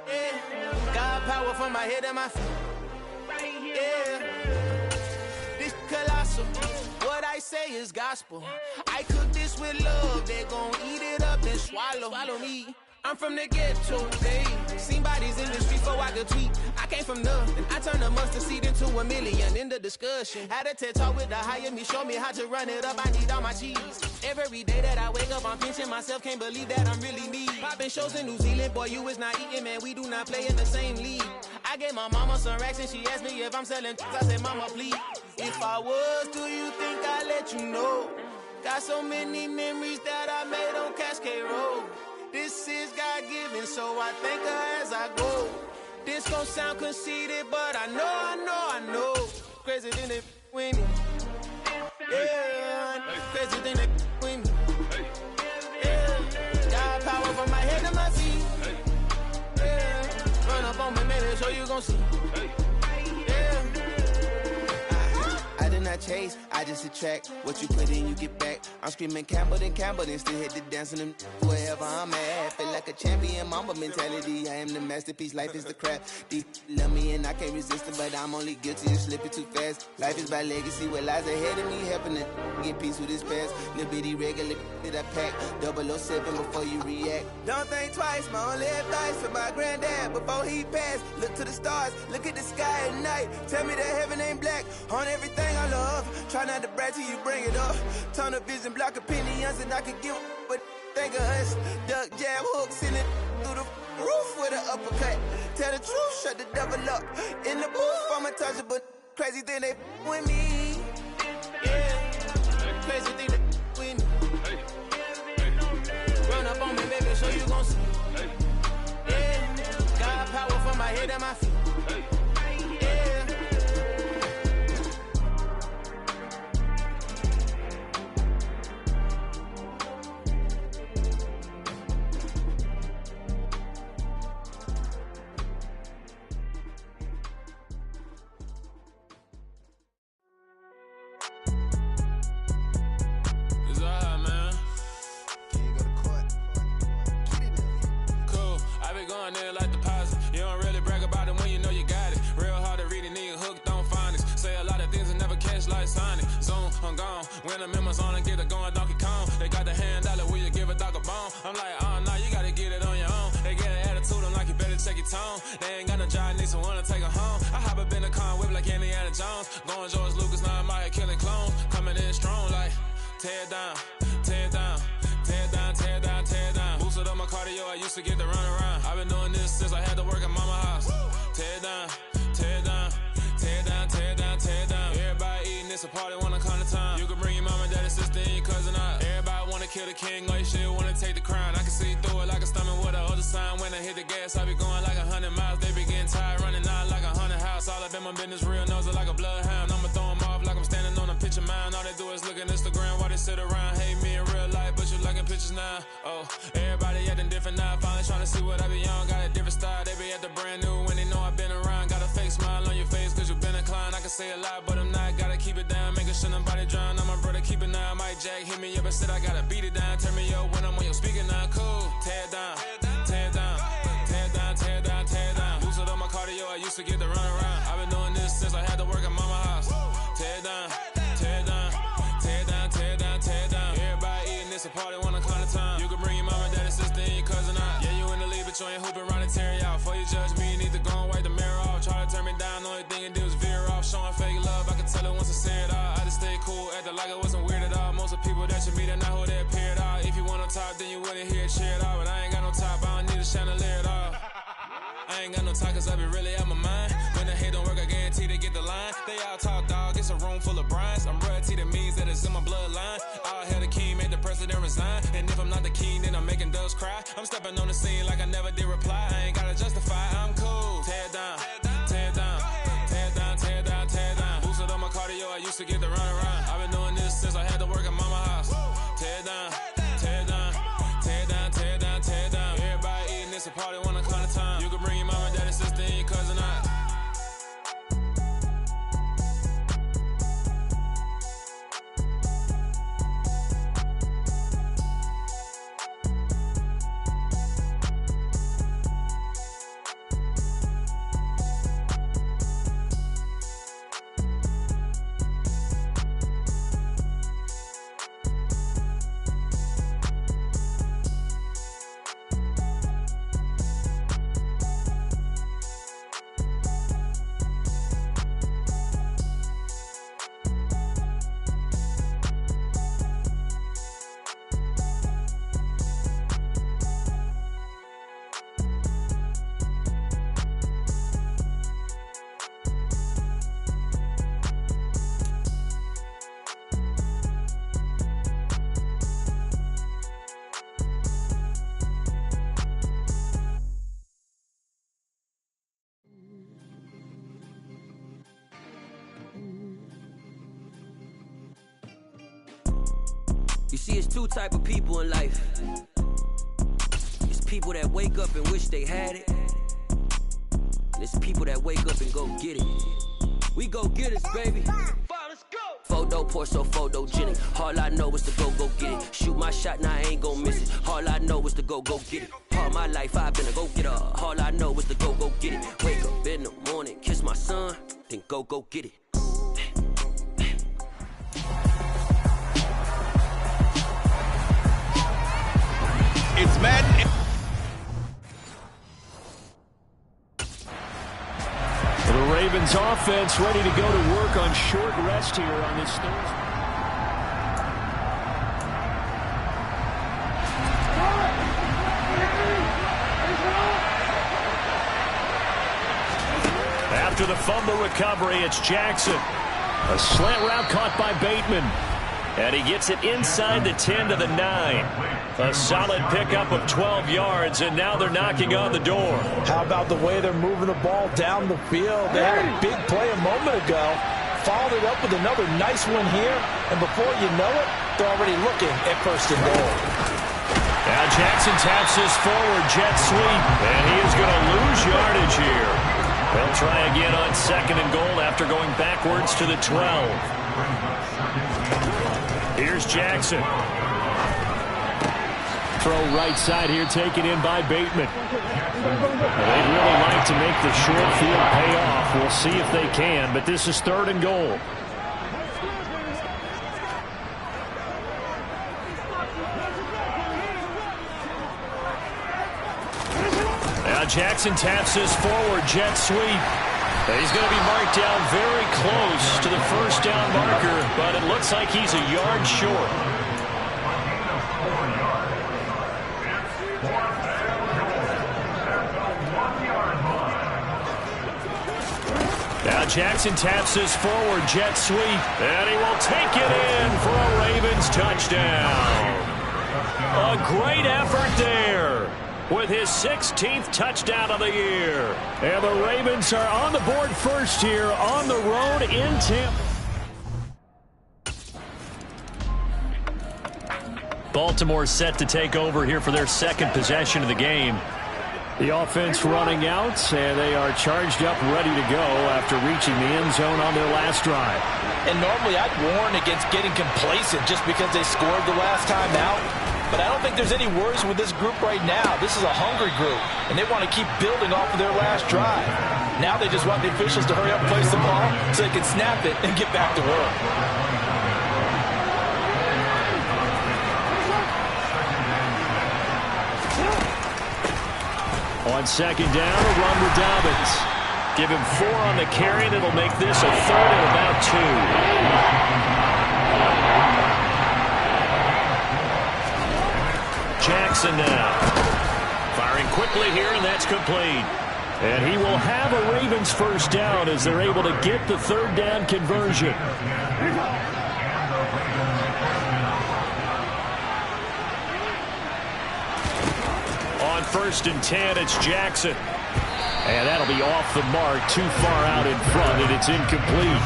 Yeah, God power from my head and my feet. Yeah, this colossal. What I say is gospel. I cook this with love. They gon' eat it up and swallow me. I'm from the ghetto, babe. Seen bodies in the street before I could tweet. I came from nothing. I turned a mustard seed into a million. In the discussion, had a TED talk with the higher me. Show me how to run it up. I need all my cheese. Every day that I wake up, I'm pinching myself. Can't believe that I'm really me. Popping shows in New Zealand. Boy, you is not eating, man. We do not play in the same league. I gave my mama some racks and she asked me if I'm selling. I said, mama, please. If I was, do you think I'd let you know? Got so many memories that I made on Cascade Road. This is God-given, so I thank her as I go. This gon' sound conceited, but I know. Crazy than they with me. Yeah, crazy than they with me. Yeah, got power from my head to my feet. Yeah, run up on me, maybe show you gon' see. Yeah. I did not chase, I just attract. What you put in, you get back. I'm screaming Campbell, then still hit the dance and them wherever I'm at. Feel like a champion, mamba mentality. I am the masterpiece, life is the crap. Deep love me and I can't resist it, but I'm only guilty of slipping too fast. Life is by legacy, what lies ahead of me, helping to get peace with this past. Little bitty regular that I pack, 007 before you react. Don't think twice, my only advice for my granddad before he passed. Look to the stars, look at the sky at night. Tell me that heaven ain't black on everything I love. Try not to brag till you bring it up. Tunnel vision, block opinions, and I could give but think of us. Duck jab hooks in it through the roof with an uppercut. Tell the truth, shut the devil up. In the booth, I'm untouchable. Crazy thing they with me. Yeah, crazy thing they with me. Run up on me, baby, so you gon' see. Yeah, got power from my head and my feet. When I'm in my zone and get it going Donkey Kong. They got the hand dollar, will you give a dog a bone? I'm like, oh no, you gotta get it on your own. They get an attitude, I'm like, you better check your tone. They ain't got no job, need someone to take her home. I hop up in the car and whip like Indiana Jones. Going George Lucas, now I'm out here killing clones. Coming in strong like, tear down, tear down, tear down, tear down, tear down. Boosted up my cardio, I used to get to run around. I've been doing this since I had to work at mama house. Tear down, tear down, tear down, tear down, tear down. Everybody eating, it's a party, wanna come to time. You can bring your mama, daddy, sister, and your cousin out. Everybody wanna kill the king, or you shit wanna take the crown. I can see through it like a stomach with a other sign. When I hit the gas, I be going like 100 miles. They be getting tired, running out like 100 house. All up in my business, real nose like a bloodhound. I'ma throw them off like I'm standing on a picture mound. All they do is look at Instagram while they sit around. Hate me in real life, but you liking pictures now. Oh, everybody acting different now. Finally trying to see what I be on. Got a different style, they be at the brand new when they know I've been around. Got a fake smile on your face, cause you been inclined. I can say a lot, but I'm not. Gotta keep it down, making sure nobody drown. I'm my brother, keep it now. Mike Jack hit me up and said I gotta beat it down. Turn me up when I'm on your speaker now. Cool, tear down, tear down, tear down, tear down, tear down. Boosted up my cardio, I used to get to run around. I've been doing this since I had to work at mama house. Tear down, tear down, tear down, tear down, tear cool, acting like it wasn't weird at all. Most of the people that you meet are not who they appear at all. If you want on top, then you wouldn't hear a cheer at all. But I ain't got no top, I don't need a chandelier at all. I ain't got no talk, cause I be really out my mind. When the hate don't work, I guarantee they get the line. They all talk, dog, it's a room full of brinds. I'm royalty, that means that it's in my bloodline. All hell the king, made the president resign. And if I'm not the king, then I'm making doves cry. I'm stepping on the scene like I never did reply. I ain't gotta justify, I'm cool. Tear down, tear down, tear down, tear down, tear down. Boosted on my cardio, I used to get the run around. I've been doing this since I had to work at mama house. Tear down, tear down, tear down, tear down, tear down. Everybody eating, it's a party, one o'clock of time. You can bring your mama, daddy, sister, and your cousin out. You see, it's two type of people in life. It's people that wake up and wish they had it. And it's people that wake up and go get it. We go get it, baby. Let's go. Photo pour so photogenic. All I know is to go get it. Shoot my shot, now I ain't gon' miss it. All I know is to go get it. All my life I've been a go-getter. All I know is to go get it. Wake up in the morning, kiss my son, then go get it. It's Madden. The Ravens offense ready to go to work on short rest here on this Thursday. After the fumble recovery, it's Jackson. A slant route caught by Bateman. And he gets it inside the 10 to the 9. A solid pickup of 12 yards, and now they're knocking on the door. How about the way they're moving the ball down the field? They had a big play a moment ago, followed it up with another nice one here, and before you know it, they're already looking at first and goal. Now Jackson taps his forward jet sweep, and he is going to lose yardage here. They'll try again on second and goal after going backwards to the 12. Here's Jackson. Throw right side here, taken in by Bateman. They'd really like to make the short field pay off. We'll see if they can, but this is third and goal. Now Jackson taps his forward jet sweep. He's going to be marked down very close to the first down marker, but it looks like he's a yard short. Now Jackson taps his forward jet sweep, and he will take it in for a Ravens touchdown. A great effort there, with his 16th touchdown of the year. And the Ravens are on the board first here on the road in Tampa. Baltimore set to take over here for their second possession of the game. The offense running out, and they are charged up, ready to go after reaching the end zone on their last drive. And normally I'd warn against getting complacent just because they scored the last time out. But I don't think there's any worries with this group right now. This is a hungry group, and they want to keep building off of their last drive. Now they just want the officials to hurry up and place the ball so they can snap it and get back to work. On second down, a run with Dobbins. Give him 4 on the carry, and it'll make this a 3rd and about 2. Jackson now. Firing quickly here, and that's complete. And he will have a Ravens first down as they're able to get the 3rd down conversion. On 1st and 10, it's Jackson. And that'll be off the mark, too far out in front, and it's incomplete.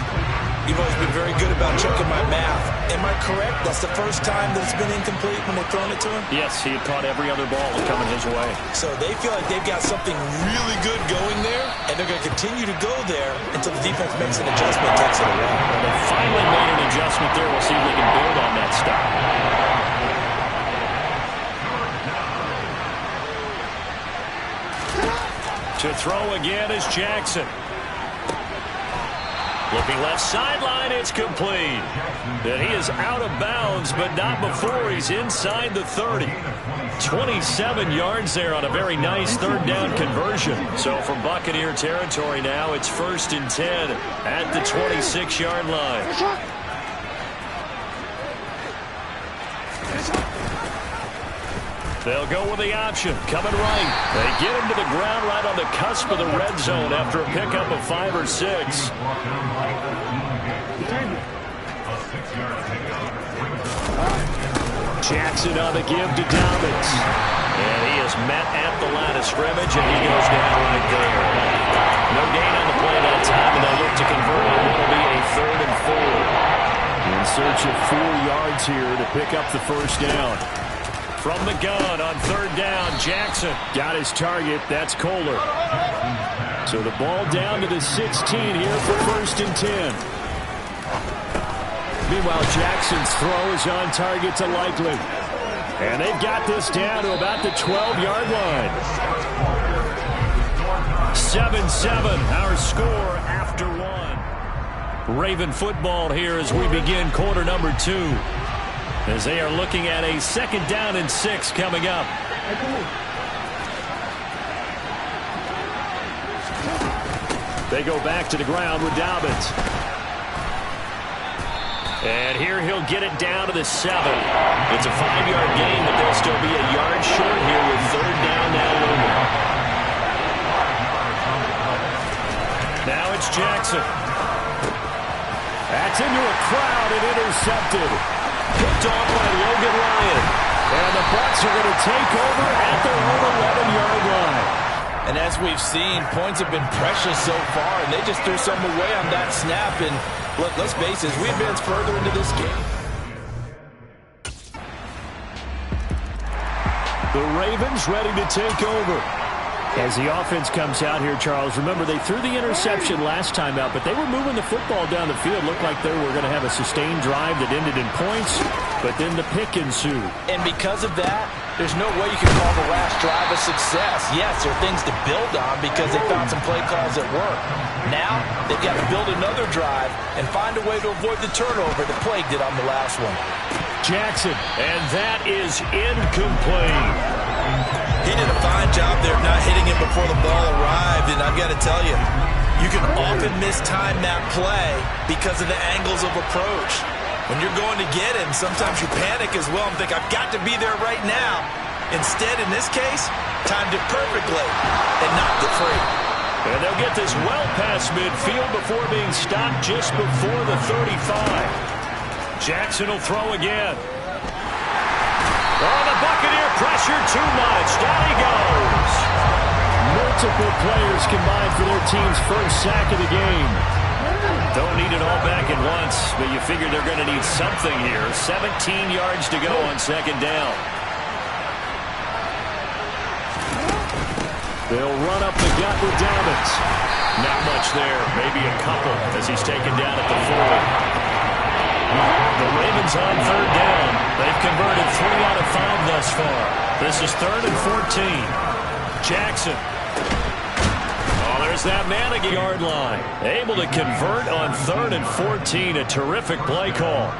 You've always been very good about checking my math. Am I correct? That's the first time that it's been incomplete when they've thrown it to him? Yes, he had caught every other ball coming his way. So they feel like they've got something really good going there, and they're going to continue to go there until the defense makes an adjustment and takes it away. Well, they finally made an adjustment there. We'll see if they can build on that stop. To throw again is Jackson. Looking left sideline, it's complete. And he is out of bounds, but not before he's inside the 30. 27 yards there on a very nice 3rd down conversion. So from Buccaneer territory now, it's 1st and 10 at the 26-yard line. They'll go with the option, coming right. They get him to the ground right on the cusp of the red zone after a pickup of 5 or 6. Jackson on the give to Dobbins. And he is met at the line of scrimmage, and he goes down right there. No gain on the play that time, and they'll look to convert on what will be a 3rd and 4. In search of 4 yards here to pick up the first down. From the gun on 3rd down, Jackson got his target. That's Kohler. So the ball down to the 16 here for 1st and 10. Meanwhile, Jackson's throw is on target to Likely. And they've got this down to about the 12-yard line. 7-7, our score after 1. Raven football here as we begin quarter number 2. As they are looking at a 2nd down and 6 coming up. They go back to the ground with Dobbins. And here he'll get it down to the 7. It's a 5-yard gain, but they'll still be a yard short here with 3rd down now looming. Now it's Jackson. That's into a crowd and intercepted. Picked off by Logan Ryan. And the Bucs are going to take over at their own 11-yard line. And as we've seen, points have been precious so far, and they just threw some away on that snap. And look, let's face it, as we advance further into this game. The Ravens ready to take over. As the offense comes out here, Charles, remember they threw the interception last time out, but they were moving the football down the field. Looked like they were going to have a sustained drive that ended in points, but then the pick ensued. And because of that, there's no way you can call the last drive a success. Yes, there are things to build on because they found some play calls that work. Now, they've got to build another drive and find a way to avoid the turnover that plagued it on the last one. Jackson, and that is incomplete. He did a fine job there of not hitting it before the ball arrived, and I've got to tell you, you can often mistime that play because of the angles of approach. When you're going to get him, sometimes you panic as well and think, I've got to be there right now. Instead, in this case, timed it perfectly and knocked it free. And they'll get this well past midfield before being stopped just before the 35. Jackson will throw again. Oh, the Buccaneer pressure too much. Down he goes. Multiple players combined for their team's first sack of the game. Don't need it all back at once, but you figure they're going to need something here. 17 yards to go on 2nd down. They'll run up the gut with Dobbins. Not much there, maybe a couple as he's taken down at the 40. The Ravens on 3rd down. They've converted 3 out of 5 thus far. This is 3rd and 14. Jackson. Oh, there's that man at the yard line. Able to convert on 3rd and 14. A terrific play call.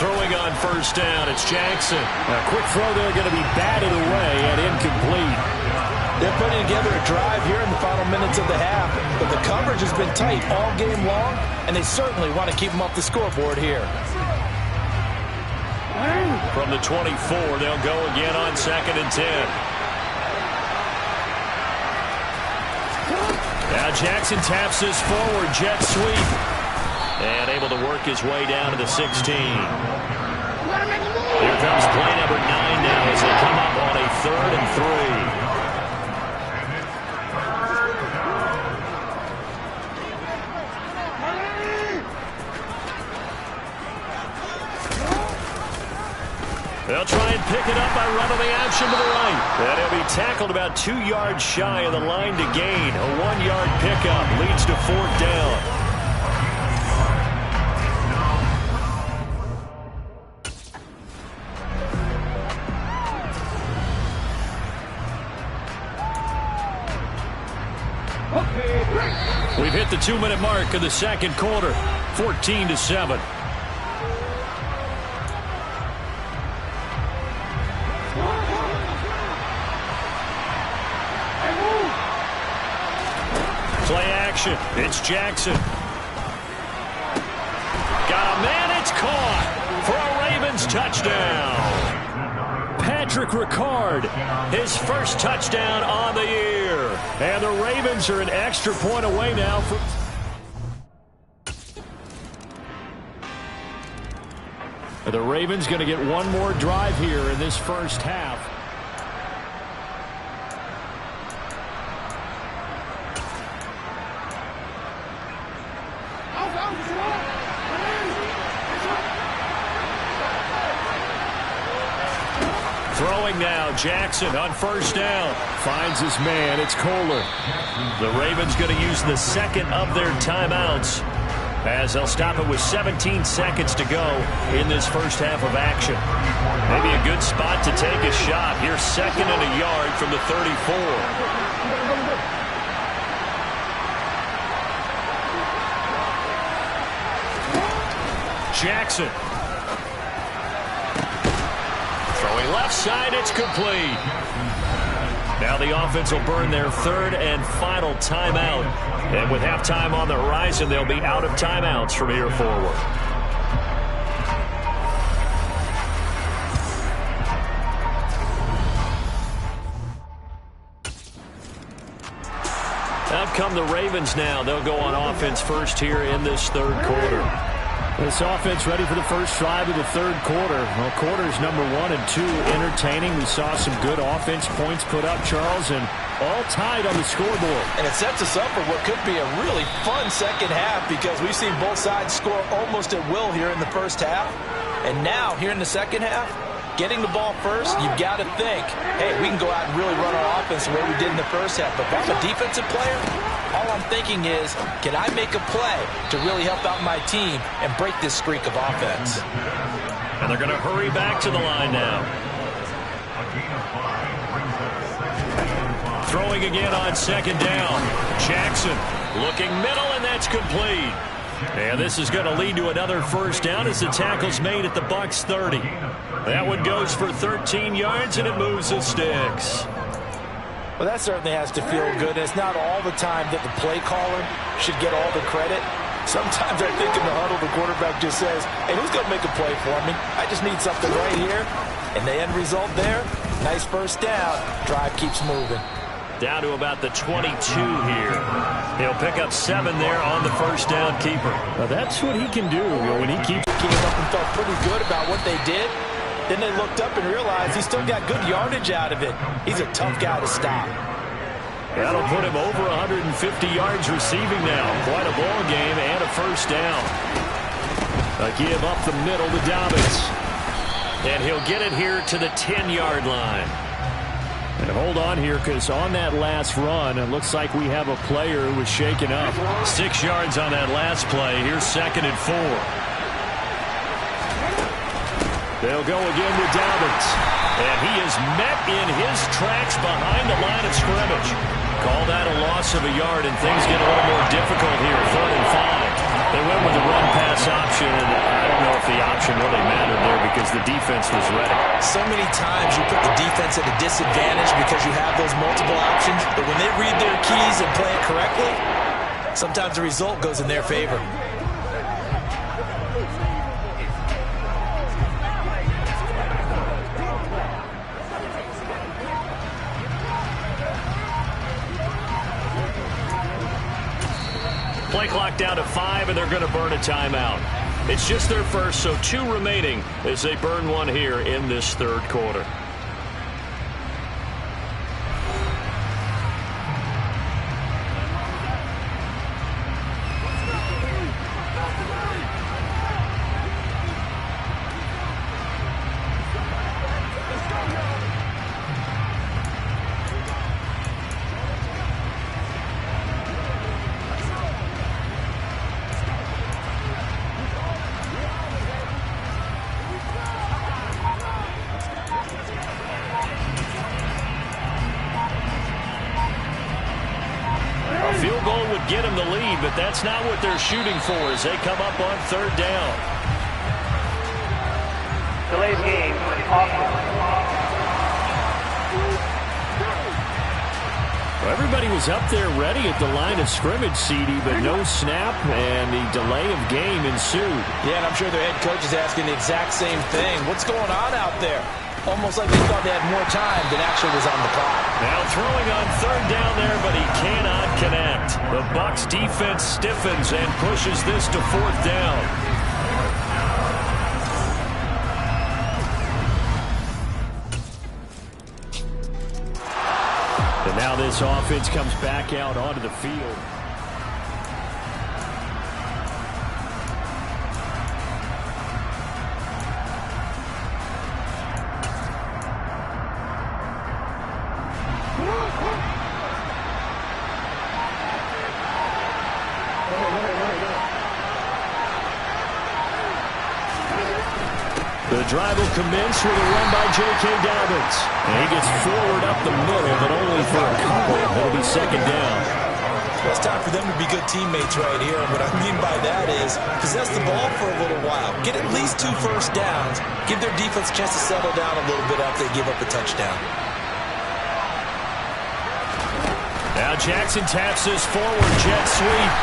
throwing on first down. It's Jackson. A quick throw there going to be batted away and incomplete. They're putting together a drive here in the final minutes of the half, but the coverage has been tight all game long, and they certainly want to keep them off the scoreboard here. From the 24, they'll go again on 2nd and 10. Now Jackson taps this forward jet sweep and able to work his way down to the 16. Here comes play number 9 now as they come up on a 3rd and 3. They'll try and pick it up by running the action to the right. And he'll be tackled about 2 yards shy of the line to gain. A 1-yard pickup leads to 4th down. We've hit the 2-minute mark of the 2nd quarter. 14-7. Play action. It's Jackson. Got a man. It's caught for a Ravens touchdown. Patrick Ricard, his first touchdown on the year. And the Ravens are an extra point away now. The Ravens going to get one more drive here in this first half. Throwing now, Jackson on first down. Finds his man, it's Kohler. The Ravens going to use the 2nd of their timeouts as they'll stop it with 17 seconds to go in this first half of action. Maybe a good spot to take a shot. Here's 2nd and a yard from the 34. Jackson. Throwing left side, it's complete. Now the offense will burn their 3rd and final timeout. And with halftime on the horizon, they'll be out of timeouts from here forward. Out come the Ravens now. They'll go on offense first here in this 3rd quarter. This offense ready for the first drive of the 3rd quarter. Well, quarters number 1 and 2 entertaining. We saw some good offense points put up, Charles, and all tied on the scoreboard. And it sets us up for what could be a really fun second half because we've seen both sides score almost at will here in the first half. And now, here in the second half, getting the ball first, you've got to think, hey, we can go out and really run our offense the way we did in the first half. But if I'm a defensive player, all I'm thinking is, can I make a play to really help out my team and break this streak of offense? And they're going to hurry back to the line now. Throwing again on 2nd down. Jackson looking middle, and that's complete. And this is going to lead to another first down as the tackle's made at the Bucs 30. That one goes for 13 yards, and it moves the sticks. Well, that certainly has to feel good. It's not all the time that the play caller should get all the credit. Sometimes I think in the huddle, the quarterback just says, hey, who's going to make a play for me? I just need something right here. And the end result there, nice first down. Drive keeps moving. Down to about the 22 here. He'll pick up 7 there on the first down keeper. Now that's what he can do when he keeps. Came up and felt pretty good about what they did. Then they looked up and realized he still got good yardage out of it. He's a tough guy to stop. That'll put him over 150 yards receiving now. Quite a ball game and a first down. A give up the middle to Dobbins. And he'll get it here to the 10-yard line. And hold on here, because on that last run, it looks like we have a player who was shaken up. 6 yards on that last play. Here's 2nd and 4. They'll go again with Dobbins. And he is met in his tracks behind the line of scrimmage. Call that a loss of a yard, and things get a little more difficult here. 3rd and 5. They went with the run-pass option, and I don't know if the option really mattered there because the defense was ready. So many times you put the defense at a disadvantage because you have those multiple options, but when they read their keys and play it correctly, sometimes the result goes in their favor. Play clock down to 5, and they're going to burn a timeout. It's just their first, so 2 remaining as they burn one here in this third quarter. Field goal would get them the lead, but that's not what they're shooting for as they come up on third down. Delayed game. Well, everybody was up there ready at the line of scrimmage, CD, but no snap, and the delay of game ensued. Yeah, and I'm sure their head coach is asking the exact same thing. What's going on out there? Almost like they thought they had more time than actually was on the clock. Now throwing on third down there, but he cannot connect. The Bucs defense stiffens and pushes this to fourth down. And now this offense comes back out onto the field. The drive will commence with a run by J.K. Dobbins. And he gets forward up the middle, but only for a couple. It'll be second down. It's time for them to be good teammates right here. And what I mean by that is possess the ball for a little while. Get at least 2 first downs. Give their defense a chance to settle down a little bit after they give up a touchdown. Now Jackson taps this forward jet sweep.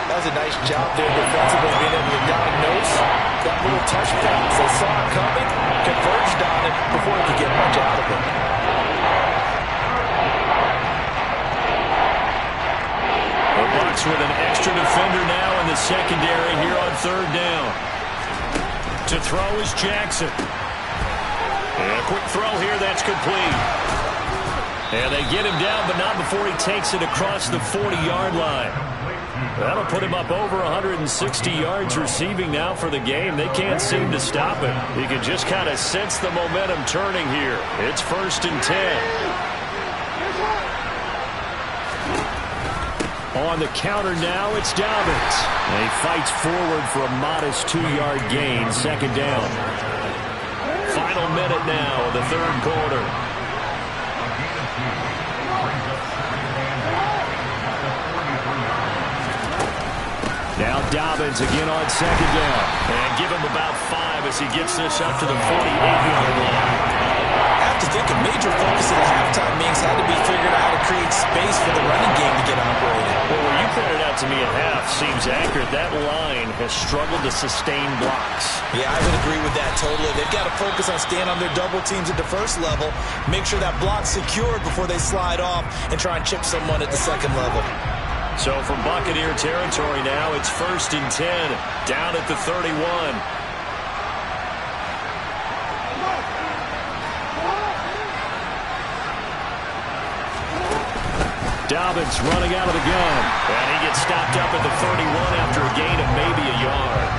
That was a nice job there defensively, being able to diagnose that little touchdown. They saw it coming, converged on it before he could get much out of it. The Bucs with an extra defender now in the secondary here on third down. To throw is Jackson. And a quick throw here that's complete. And they get him down, but not before he takes it across the 40-yard line. That'll put him up over 160 yards receiving now for the game. They can't seem to stop it. You can just kind of sense the momentum turning here. It's 1st and 10. On the counter now, it's Dobbins. And he fights forward for a modest 2-yard gain, second down. Final minute now of the third quarter. Now Dobbins again on second down. And give him about 5 as he gets this up to the 48-yard line. I have to think a major focus of the halftime meetings had to be figuring out how to create space for the running game to get operated. Well, what you pointed out to me at half seems accurate. That line has struggled to sustain blocks. Yeah, I would agree with that totally. They've got to focus on staying on their double teams at the first level, make sure that block's secured before they slide off and try and chip someone at the second level. So from Buccaneer territory now, it's 1st and 10, down at the 31. Dobbins running out of the gun. And he gets stopped up at the 31 after a gain of maybe a yard.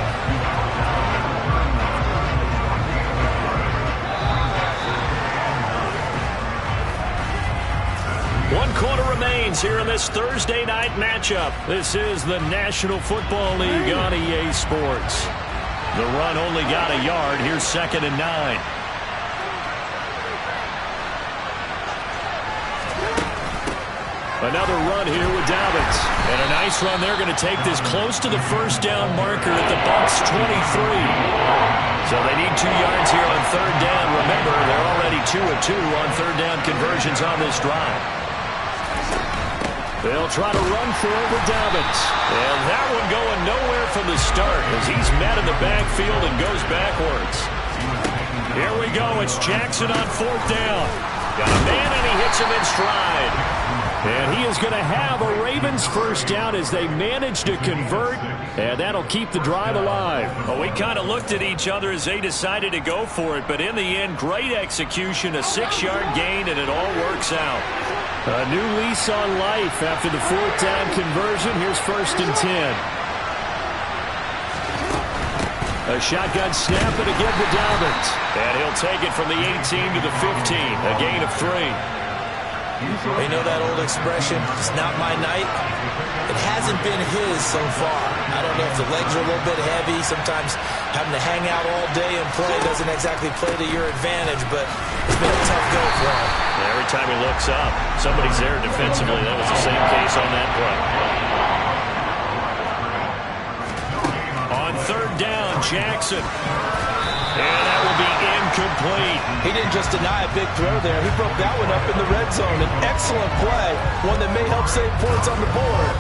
One quarter remains here in this Thursday night matchup. This is the National Football League on EA Sports. The run only got a yard. Here's 2nd and 9. Another run here with Dobbins. And a nice run there, going to take this close to the first down marker at the Bucs 23. So they need 2 yards here on third down. Remember, they're already 2 of 2 on third down conversions on this drive. They'll try to run for it with Dobbins. And that one going nowhere from the start as he's met in the backfield and goes backwards. Here we go. It's Jackson on fourth down. Got a man and he hits him in stride. And he is going to have a Ravens first down as they manage to convert. And that'll keep the drive alive. Well, we kind of looked at each other as they decided to go for it. But in the end, great execution, a 6-yard gain, and it all works out. A new lease on life after the fourth down conversion. Here's 1st and 10. A shotgun snap and again to Dobbins. And he'll take it from the 18 to the 15. A gain of 3. You know that old expression, it's not my night? It hasn't been his so far. I don't know if the legs are a little bit heavy. Sometimes having to hang out all day and play doesn't exactly play to your advantage, but it's been a tough go for him. Every time he looks up, somebody's there defensively. That was the same case on that play. On third down, Jackson. And that will be incomplete. He didn't just deny a big throw there. He broke that one up in the red zone. An excellent play, one that may help save points on the board.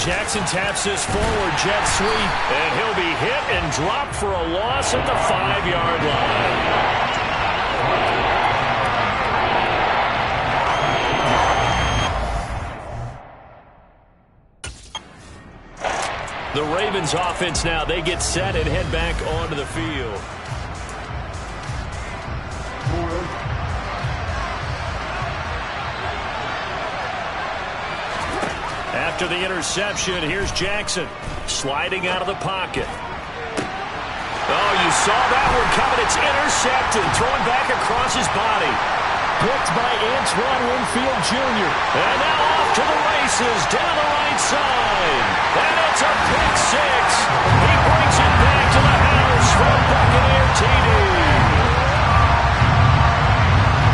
Jackson taps this forward, jet sweep, and he'll be hit and dropped for a loss at the 5-yard line. The Ravens offense now, they get set and head back onto the field. After the interception, here's Jackson sliding out of the pocket. Oh, you saw that one coming. It's intercepted, thrown back across his body. Picked by Antoine Winfield Jr. And now off to the races down the right side. And it's a pick six. He brings it back to the house for a Buccaneer TD.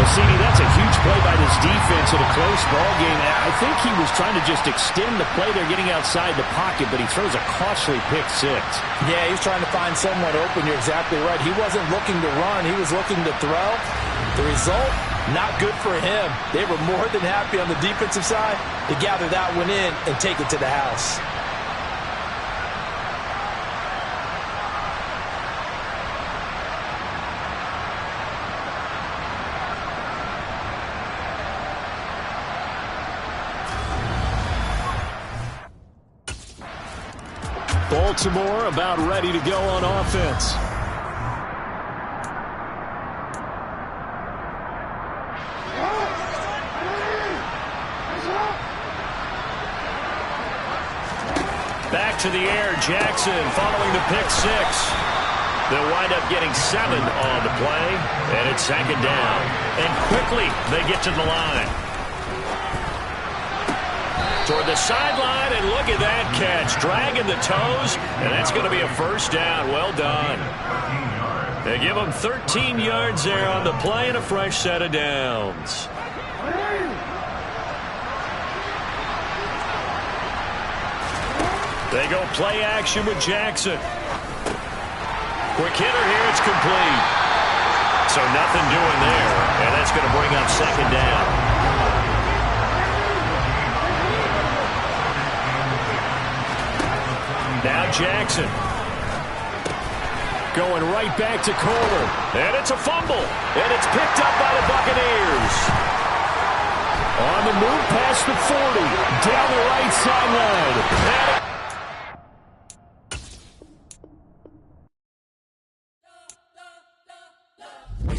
Well, CD, that's a huge play by this defense in a close ball game. I think he was trying to just extend the play. They're getting outside the pocket, but he throws a costly pick six. Yeah, he's trying to find someone open. You're exactly right. He wasn't looking to run. He was looking to throw. The result, not good for him. They were more than happy on the defensive side to gather that one in and take it to the house. Baltimore about ready to go on offense. Back to the air, Jackson following the pick six. They'll wind up getting 7 on the play, and it's 2nd down. And quickly they get to the line. Toward the sideline, and look at that catch. Dragging the toes, and that's going to be a first down. Well done. They give them 13 yards there on the play and a fresh set of downs. They go play action with Jackson. Quick hitter here, it's complete. So nothing doing there, and that's going to bring up 2nd down. Now Jackson going right back to Kohler. And it's a fumble. And it's picked up by the Buccaneers. On the move past the 40. Down the right sideline.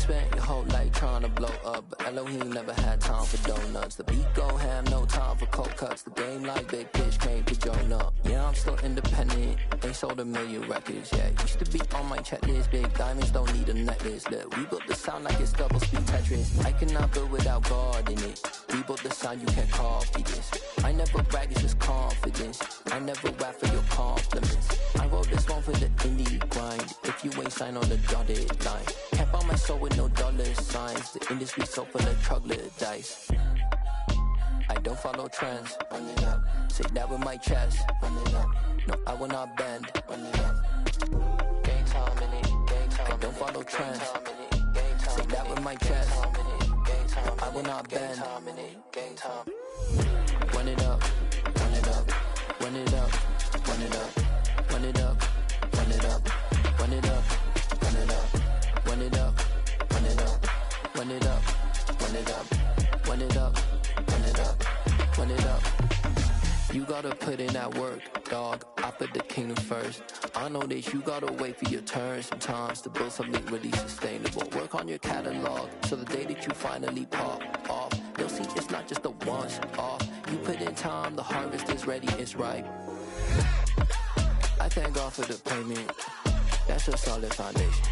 spent your whole life trying to blow up, but Elohim never had time for donuts. The beat gon' have no time for cold cuts. The game like Big Pitch came to join up. Yeah, I'm still independent, ain't sold a million records yet. Used to be on my checklist, big diamonds don't need a necklace. Look, we built the sound like it's double speed Tetris. I cannot build without God in it. We built the sound, you can't copy this. I never brag, it's just confidence. I never rap for your compliments. I wrote this one for the indie grind. If you ain't signed on the dotted line, can't buy my soul with no dollar signs. The industry so full of troglodytes. I don't follow trends. Run it up. Say that with my chest. Run it up. No, I will not bend. Run it up. Gang time in it. Gang time. I don't follow trends. Say that with my chest. I will not bend. Gang time. Run it up. Run it up. Run it up. Run it up. Run it up. Run it up. Run it up. Run it up. Run it up. Run it up. Run it up. Run it up. Run it up. Run it up. Run it up. You gotta put in that work, dog. I put the kingdom first. I know that you gotta wait for your turn sometimes to build something really sustainable. Work on your catalog so the day that you finally pop off, you'll see it's not just a once off. You put in time, the harvest is ready, it's ripe. I thank God for the payment. That's a solid foundation.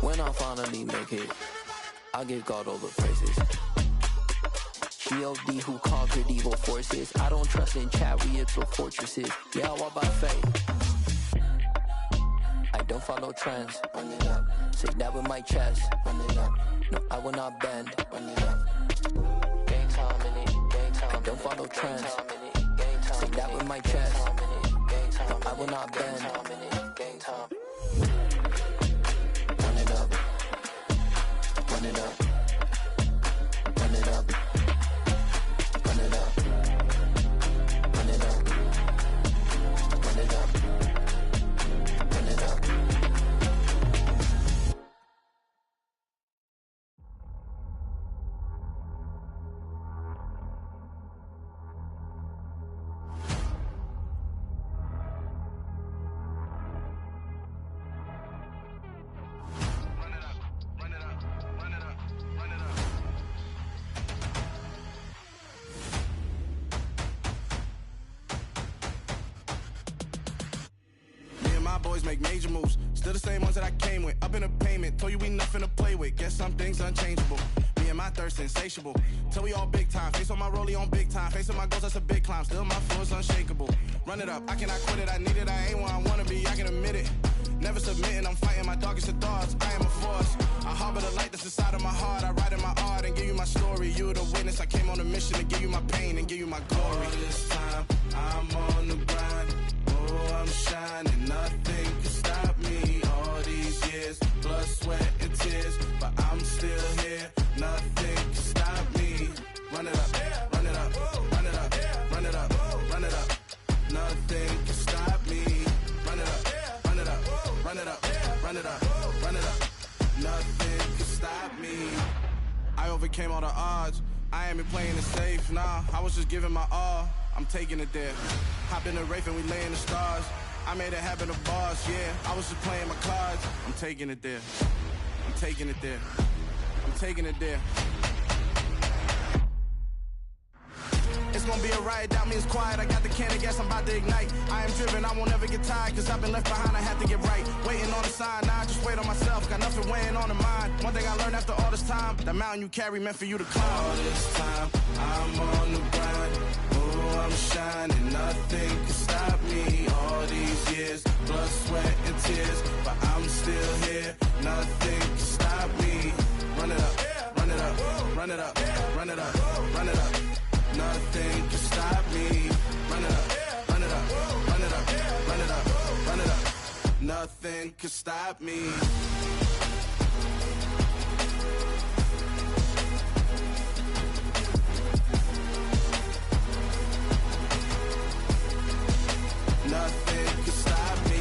When I finally make it, I give God all the praises. G.O.D. who conquered evil forces. I don't trust in chariots or fortresses. Yeah, I walk by faith. I don't follow trends. Run it up. Say that with my chest. Run it up. No, I will not bend. Run it up. Gang time in it. Gang time. I don't follow trends. Say that with my chest. No, I will not bend. Gang time. Run it up. Run it up. Run it up. Run it up. Run it up. Run it up. Run it up. Boys make major moves, still the same ones that I came with. Up in a payment, told you we nothing to play with. Guess some things unchangeable. Me and my thirst insatiable. Till we all big time. Face on my rollie on big time. Face on my goals, that's a big climb. Still my flow is unshakable. Run it up, I cannot quit it. I need it, I ain't where I wanna be. I can admit it. Never submitting, I'm fighting my darkest of thoughts. I am a force. I harbor the light that's inside of my heart. I write in my art and give you my story. You the witness. I came on a mission to give you my pain and give you my glory. All this time, I'm on the grind. Oh, I'm shining. Nothing can stop me. All these years, blood, sweat, and tears, but I'm still here. Nothing can stop me. Run it up, run it up, run it up, run it up, run it up. Nothing can stop me. Run it up, run it up, run it up, run it up, run it up. Nothing can stop me. I overcame all the odds. I ain't been playing it safe, nah. I was just giving my all. I'm taking it there. Hop in the Wraith and we lay in the stars. I made it happen to boss, yeah. I was just playing my cards. I'm taking it there. I'm taking it there. I'm taking it there. It's gonna be a riot, doubt me it's quiet. I got the can of gas, I'm about to ignite. I am driven, I won't ever get tired, cause I've been left behind, I have to get right. Waiting on the sign, now I just wait on myself. Got nothing weighing on the mind. One thing I learned after all this time, the mountain you carry meant for you to climb. All this time, I'm on the grind. Oh, I'm shining, nothing can stop me. All these years, blood, sweat, and tears, but I'm still here. Nothing can stop me. Run it up, run it up, run it up, run it up, run it up. Nothing can stop me. Run it up, run it up, run it up, run it up, run it up. Nothing can stop me. Nothing can stop me.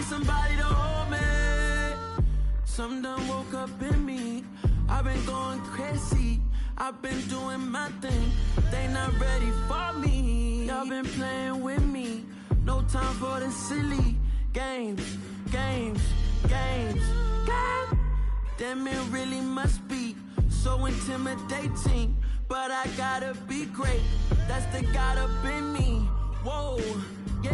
need somebody to hold me. Something done woke up in me. I've been going crazy. I've been doing my thing. They not ready for me. Y'all been playing with me. No time for the silly games. Damn, it really must be so intimidating. But I gotta be great. That's the God up in me. Whoa, yeah.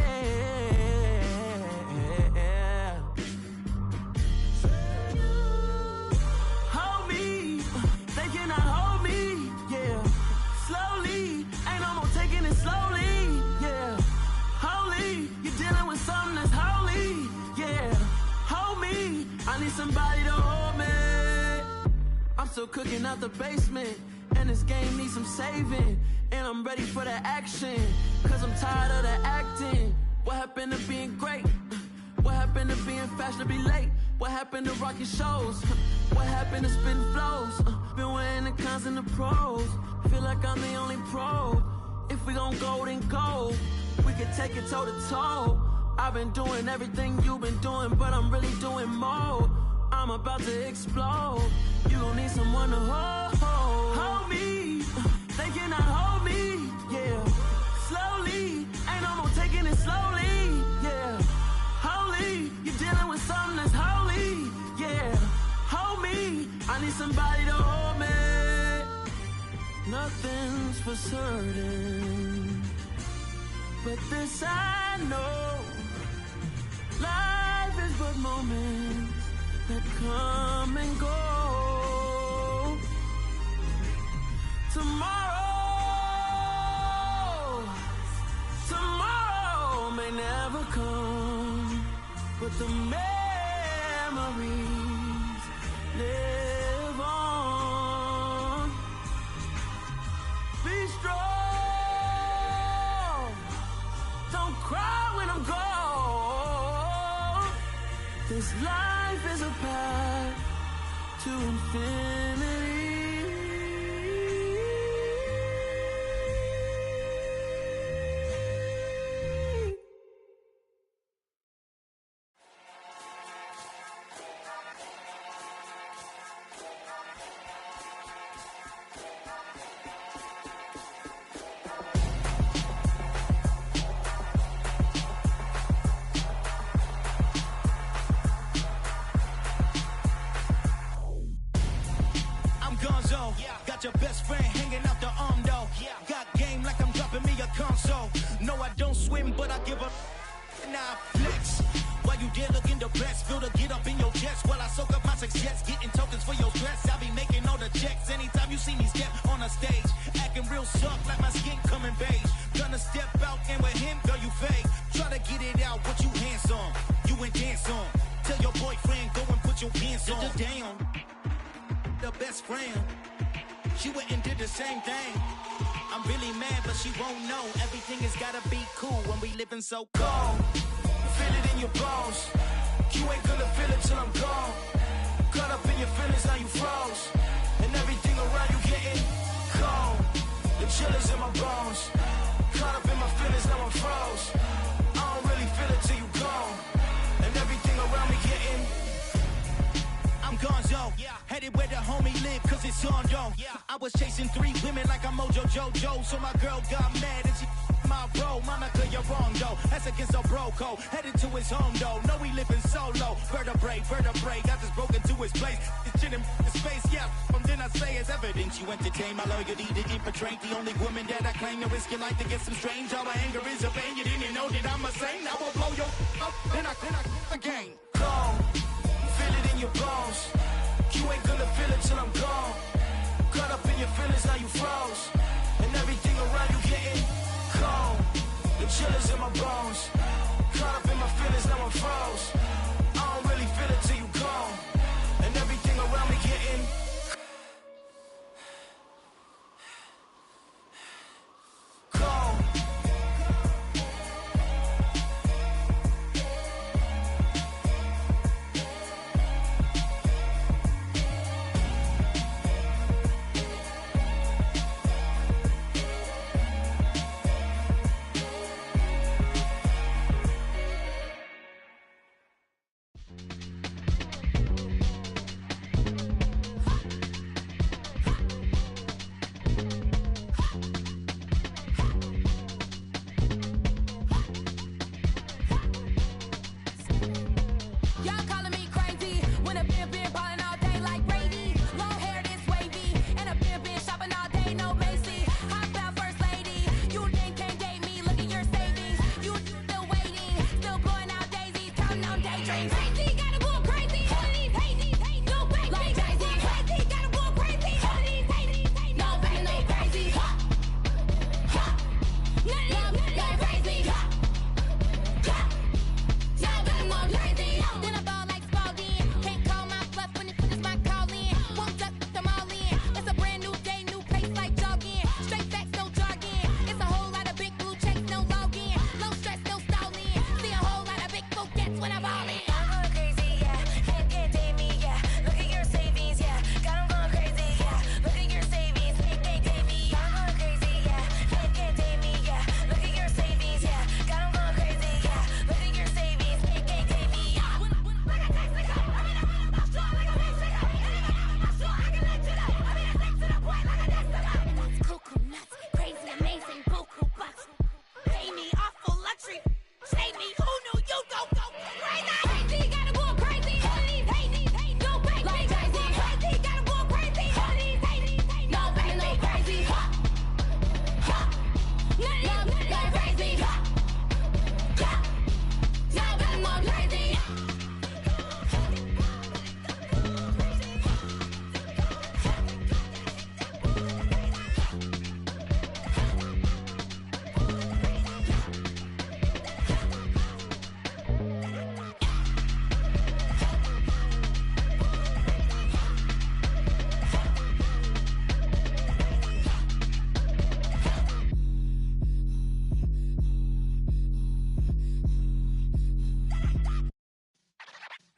Hold me, they cannot hold me, yeah. Slowly, ain't no more taking it slowly, yeah. Holy, you're dealing with something that's holy, yeah. Hold me, I need somebody to hold me. I'm still cooking out the basement, and this game needs some saving. And I'm ready for the action, cause I'm tired of the acting. What happened to being great? What happened to being fashionably late? What happened to rocking shows? What happened to spitting flows? Been wearing the cons and the pros. Feel like I'm the only pro. If we gon' go, then go. We can take it toe to toe. I've been doing everything you've been doing, but I'm really doing more. I'm about to explode. You gon' need someone to hold me. They cannot hold me, yeah. Slowly, ain't no more taking it slowly, yeah. Holy, you're dealing with something that's holy, yeah. Hold me, I need somebody to hold me. Nothing's for certain, but this I know. Life is but moments that come and go. Tomorrow may never come, but the memories live on. Be strong, don't cry when I'm gone. This life is a path to infinity. Got your best friend hanging out the arm though. Got game like I'm dropping me a console. No, I don't swim, but I give up. Now flex. While you there looking the best, feel the get up in your chest while I soak up my success, getting tokens for your stress. I be making all the checks anytime you see me step on a stage, acting real soft like my skin coming beige. Gonna step out and with him, girl, you fake. Try to get it out, but you handsome. You ain't dance on. Tell your boyfriend go and put your pants on. Down. The best friend. She went and did the same thing. I'm really mad, but she won't know. Everything has gotta be cool when we living so cold. Feel it in your bones. You ain't gonna feel it till I'm gone. Caught up in your feelings, now you froze. And everything around you getting cold. The chill is in my bones. Caught up in my feelings, now I'm froze. I don't really feel it till you gone. And everything around me getting I'm gonzo, headed where the homie live, cause it's on, yo. I was chasing 3 women like I'm Mojo Jojo, so my girl got mad and she my bro. Monica, you're wrong, though. That's against a bro code. Headed to his home, though. No, he living solo. Vertebrae, got just broken to his place. His chin in his face, yeah. From then I say it's evidence. You entertain my loyalty to infiltrate. The only woman that I claim to risk your life to get some strange. All my anger is a pain. You didn't know that I'm a saint. I will blow your up, then I again. Gone. Feel it in your bones. You ain't gonna feel it till I'm gone. Caught up in your feelings, now you froze. And everything around you getting cold. The chill is in my bones. Caught up in my feelings, now I'm froze. I don't really feel it till you gone. And everything around me getting cold.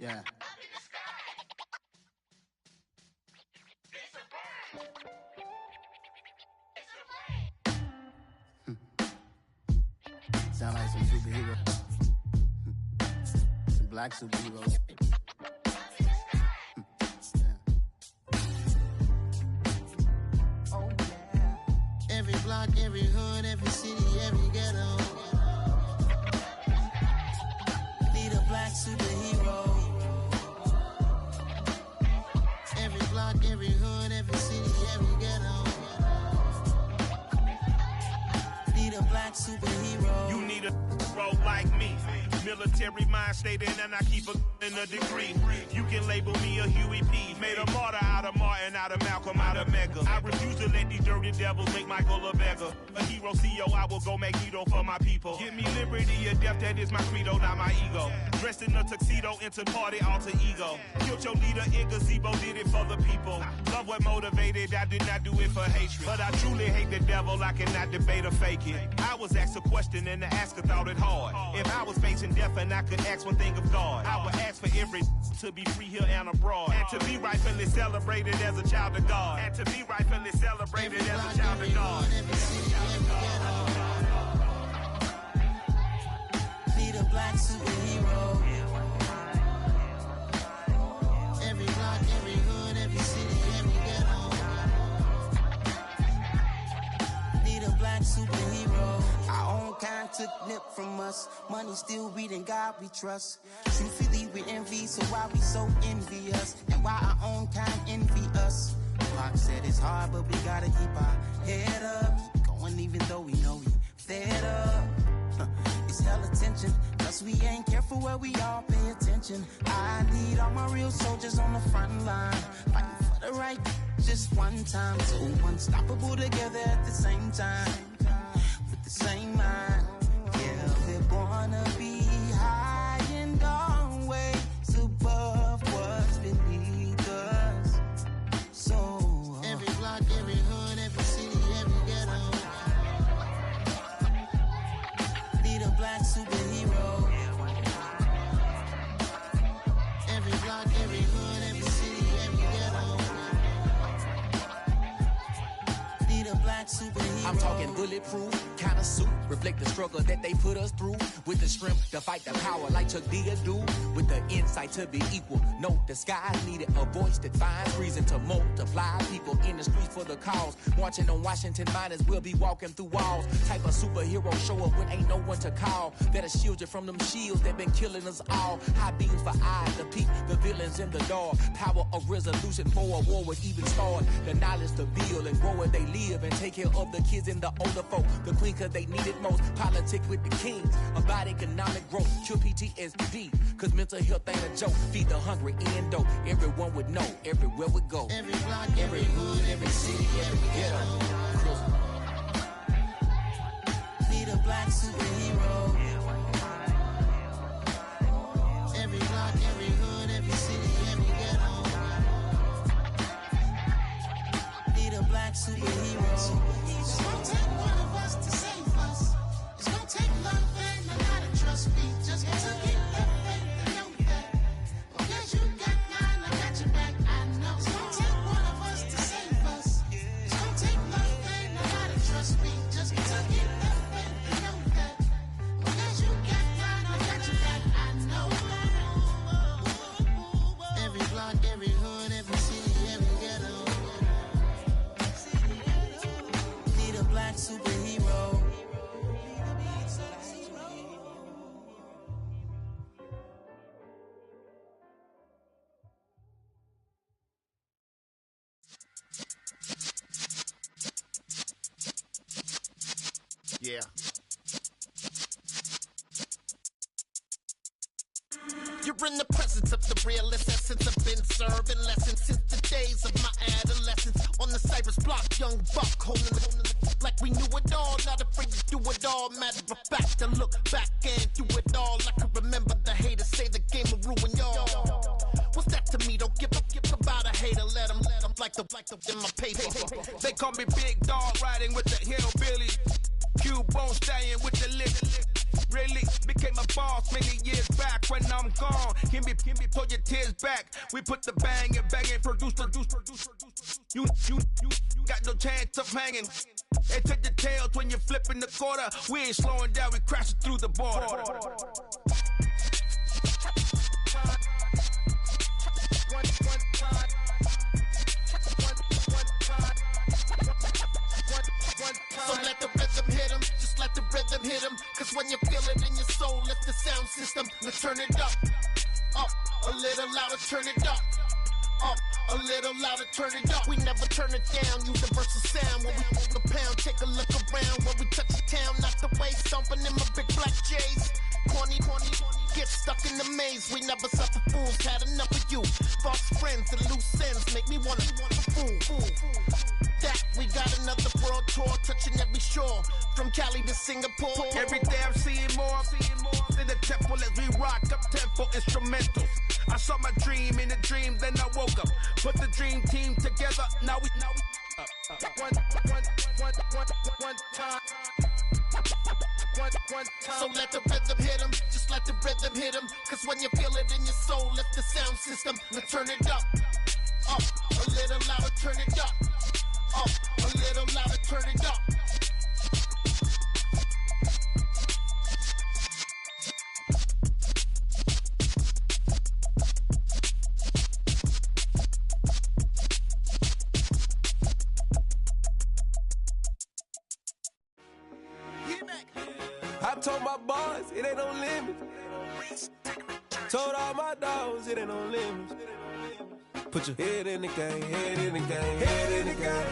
Yeah. Sound like some superheroes. Some black superheroes. Oh, yeah. Every block, every hood, every city, every ghetto. Need a black superhero. Every block, every hood, every city, every ghetto. Need a black superhero. You need a role like me. Military mind stated, and I keep a degree. You can label me a Huey P. Made a martyr out of Martin, out of Malcolm, out of Mega. I refuse to let these dirty devils make Michael a beggar. A hero CEO, I will go Magneto for my people. Give me liberty or death, that is my credo, not my ego. Dressed in a tuxedo, into party, alter ego. Killed your leader in gazebo, did it for the people. Love what motivated, I did not do it for hatred. But I truly hate the devil, I cannot debate or fake it. I was asked a question and the asker thought it hard. If I was facing death and I could ask one thing of God, I would ask for every to be free here and abroad, and to be rightfully celebrated as a child of God, and to be rightfully celebrated as a child of God. Need a black superhero. Every block, every hood, every city, every ghetto. Need a black superhero. Our own kind took nip from us. Money still reading, God we trust. Truthfully we envy, so why we so envious? And why our own kind envy us? Pac said it's hard, but we gotta keep our head up. Keep going even though we know we fed up. It's hell attention, cause we ain't careful where we all pay attention. I need all my real soldiers on the front line, fighting for the right just one time. So unstoppable together at the same time, with the same mind. Yeah, we're gonna be high and always above what's beneath us. So every block, every hood, every city, every ghetto. Need a black superhero. Every block, every hood, every city, every ghetto. Need a black superhero. I'm talking bulletproof kind of suit, reflect the struggle that they put us through, with the strength to fight the power like Chuck D do, with the insight to be equal. No disguise needed, a voice that finds reason to multiply people in the streets for the cause. Marching on Washington miners, we'll be walking through walls. Type of superhero show up when ain't no one to call. That'll shield you from them shields that been killing us all. High beams for eyes to peek the villains in the dark. Power of resolution for a war would even start. The knowledge to build and grow where they live and take care of the kids and the older folk. The queen cause they need it most. Politics with the kings about economic growth. Cure PTSD cause mental health ain't a joke. Feed the hungry and dope. Everyone would know everywhere we go. Every block, every hood, every city, every ghetto. Need a black superhero. Every block, every hood, every city, every ghetto. Need a black superhero. It's gonna take one of us to save us. It's gonna take love and a lot of trust. Me just to get that faith and know that. Because you got mine, I got your back. I know. It's gonna take one of us to save us. It's gonna take love and a lot of trust. Me just to get that faith and know that. Because you got mine, I got your back. I know. Every block, every hood, every city, every ghetto. Need a black superhero. Yeah. You're in the presence of the realest essence. I've been serving lessons since the days of my adolescence. On the Cypress block, young buck holding the like we knew it all. Not afraid to do it all. Matter of fact, to look back and do it all. I can remember the haters say the game will ruin y'all. What's that to me? Don't give about a hater. Let them like the in my paper. They call me Big Dog, riding with the hillbilly. Cube bone stallion with the lick. really became a boss many years back. When I'm gone, can be pull your tears back. We put the bang and produce. You got no chance of hanging. And take the tails when you're flipping the quarter. We ain't slowing down, we crashing through the border. So let the rhythm hit 'em, just let the rhythm hit 'em. Cause when you feel it in your soul, lift the sound system. Let's turn it up, a little louder, turn it up. A little louder, turn it up. We never turn it down. Universal sound when we move the pound. Take a look around when we touch the town. Not the way stomping in my big black J's. Corny, get stuck in the maze. We never suffer fools. Had enough of you. False friends and loose ends make me wanna fool. That we got another world tour, touching every shore, from Cali to Singapore. Every day I'm seeing more in the temple as we rock up tempo instrumentals. I saw my dream in a dream, then I woke up. Put the dream team together. Now we one time. So let the rhythm hit 'em, just let the rhythm hit 'em. Cause when you feel it in your soul, lift the sound system. Let's turn it up, a little louder, turn it up. A little louder, turn it up. I told my boys it ain't no limits. Told all my dogs it ain't no limits. Put your head in the game, head in the game, head in the game.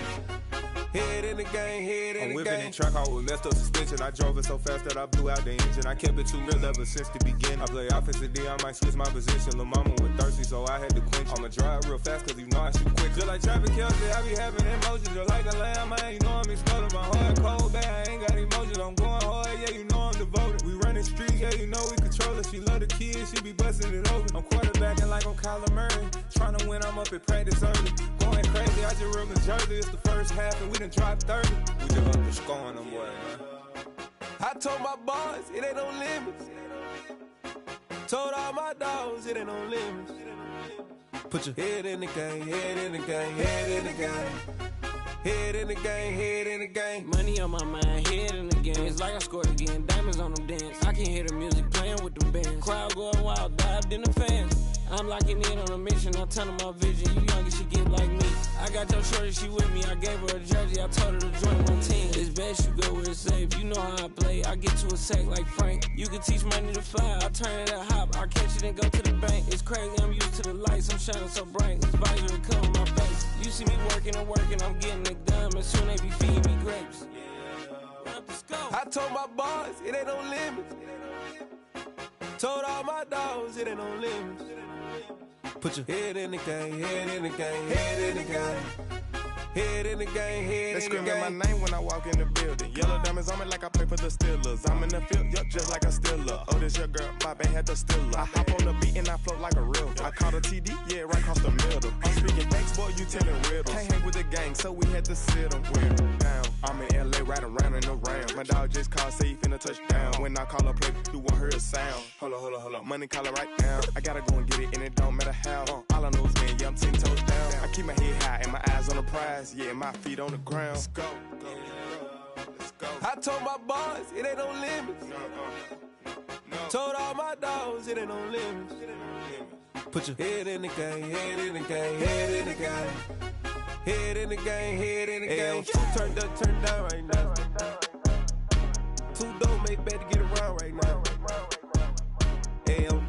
Head in the game, head in the game. I'm whipping in truck, I was messed up suspension. I drove it so fast that I blew out the engine. I kept it too real ever since the beginning. I play offensive D, I might switch my position. Lil' mama was thirsty, so I had to quench. I'ma drive real fast, cause you know I shoot quick. Just like Travis Kelce, I be having emotions. Just like a lamb, man, you know I'm exploding. My heart cold, bad, I ain't got emotions. I'm going hard, yeah, you know I'm devoted. We running streets, yeah, you know we control it. She love the kids, she be busting it open. I'm quarterbacking like I'm Kyler Murray. Trying to win, I'm up at practice early. Going crazy, I just real Jersey. It's the first half and we done dropped 30. We just up to scoring them, boy, man. I told my boys it ain't no limits. Told all my dogs it ain't no limits. Put your head in the game, head in the game, head in the game. Head in the game, head in the game. Money on my mind, head in the game. It's like I scored again, diamonds on them dance. I can hear the music playing with them bands. Crowd going wild, dived in the fans. I'm locking in on a mission, I tell her my vision. You young and she get like me. I got your shorty, she with me. I gave her a jersey, I told her to join my team. It's best you go where it's safe. You know how I play. I get to a sack like Frank. You can teach money to fly. I turn it a hop. I catch it and go to the bank. It's crazy, I'm used to the lights. I'm shining so bright. This visor to cover my face. You see me working and working. I'm getting it done. And soon they be feeding me grapes. I told my boys it ain't no limits. Told all my dogs it ain't no limits. Put your head in the game, head in the game, head in the game. Head in the game, head They in the game. screaming my name when I walk in the building. Yellow diamonds on me like I play for the Steelers. I'm in the field, yup, just like a Steeler. Oh, this your girl, my band had the Steeler. I hop on the beat and I float like a real. I caught a TD, yeah, right across the middle. I'm speaking thanks, boy, you telling riddles. Can't hang with the gang, so we had to sit them down. I'm in LA, riding around and around. My dog just called, say he finna touchdown. When I call a play, you won't hear a sound. Hold up, money call it right now. I gotta go and get it, and it don't matter how. All I know is, man, yeah, I'm 10 toes down. I keep my head high and my eyes on the prize. Yeah, my feet on the ground. Let's go. I told my boys it ain't no limits. Told all my dogs it ain't no limits. Put your head in the game, head in the game, head in the game. Head in the game, head in the game. Two turned up, turned down right now. Two don't make bad to get around right now.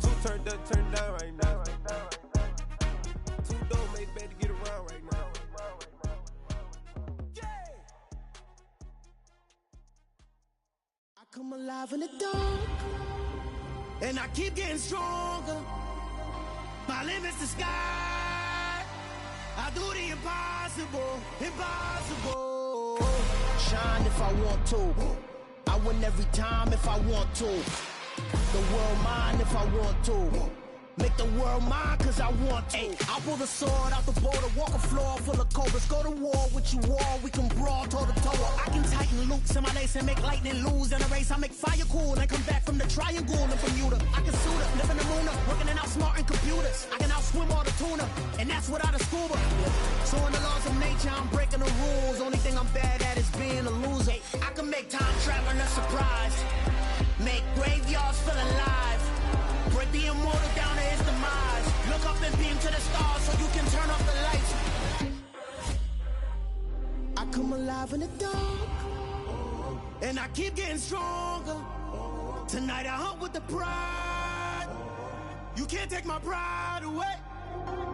Two turned up, turned down right now. Two don't make bad to get around right now. I come alive in the dark, and I keep getting stronger. My limit's the sky. I do the impossible, impossible. Shine if I want to. I win every time if I want to. The world mine if I want to. Make the world mine, cause I want to. Ay, I'll pull the sword out the border, walk a floor full of cobras. Go to war with you all, we can brawl toe to toe. I can tighten loops in my lace and make lightning lose in a race. I make fire cool and come back from the triangle in Bermuda. I can suit up, live in the moon, working and outsmarting computers. I can outswim all the tuna, and that's without a scuba. So in the laws of nature, I'm breaking the rules. Only thing I'm bad at is being a loser. I can make time traveling a surprise, make graveyards feel alive, break the immortal down to his demise. Look up and beam to the stars so you can turn off the lights. I come alive in the dark, and I keep getting stronger. Tonight I hunt with the pride. You can't take my pride away.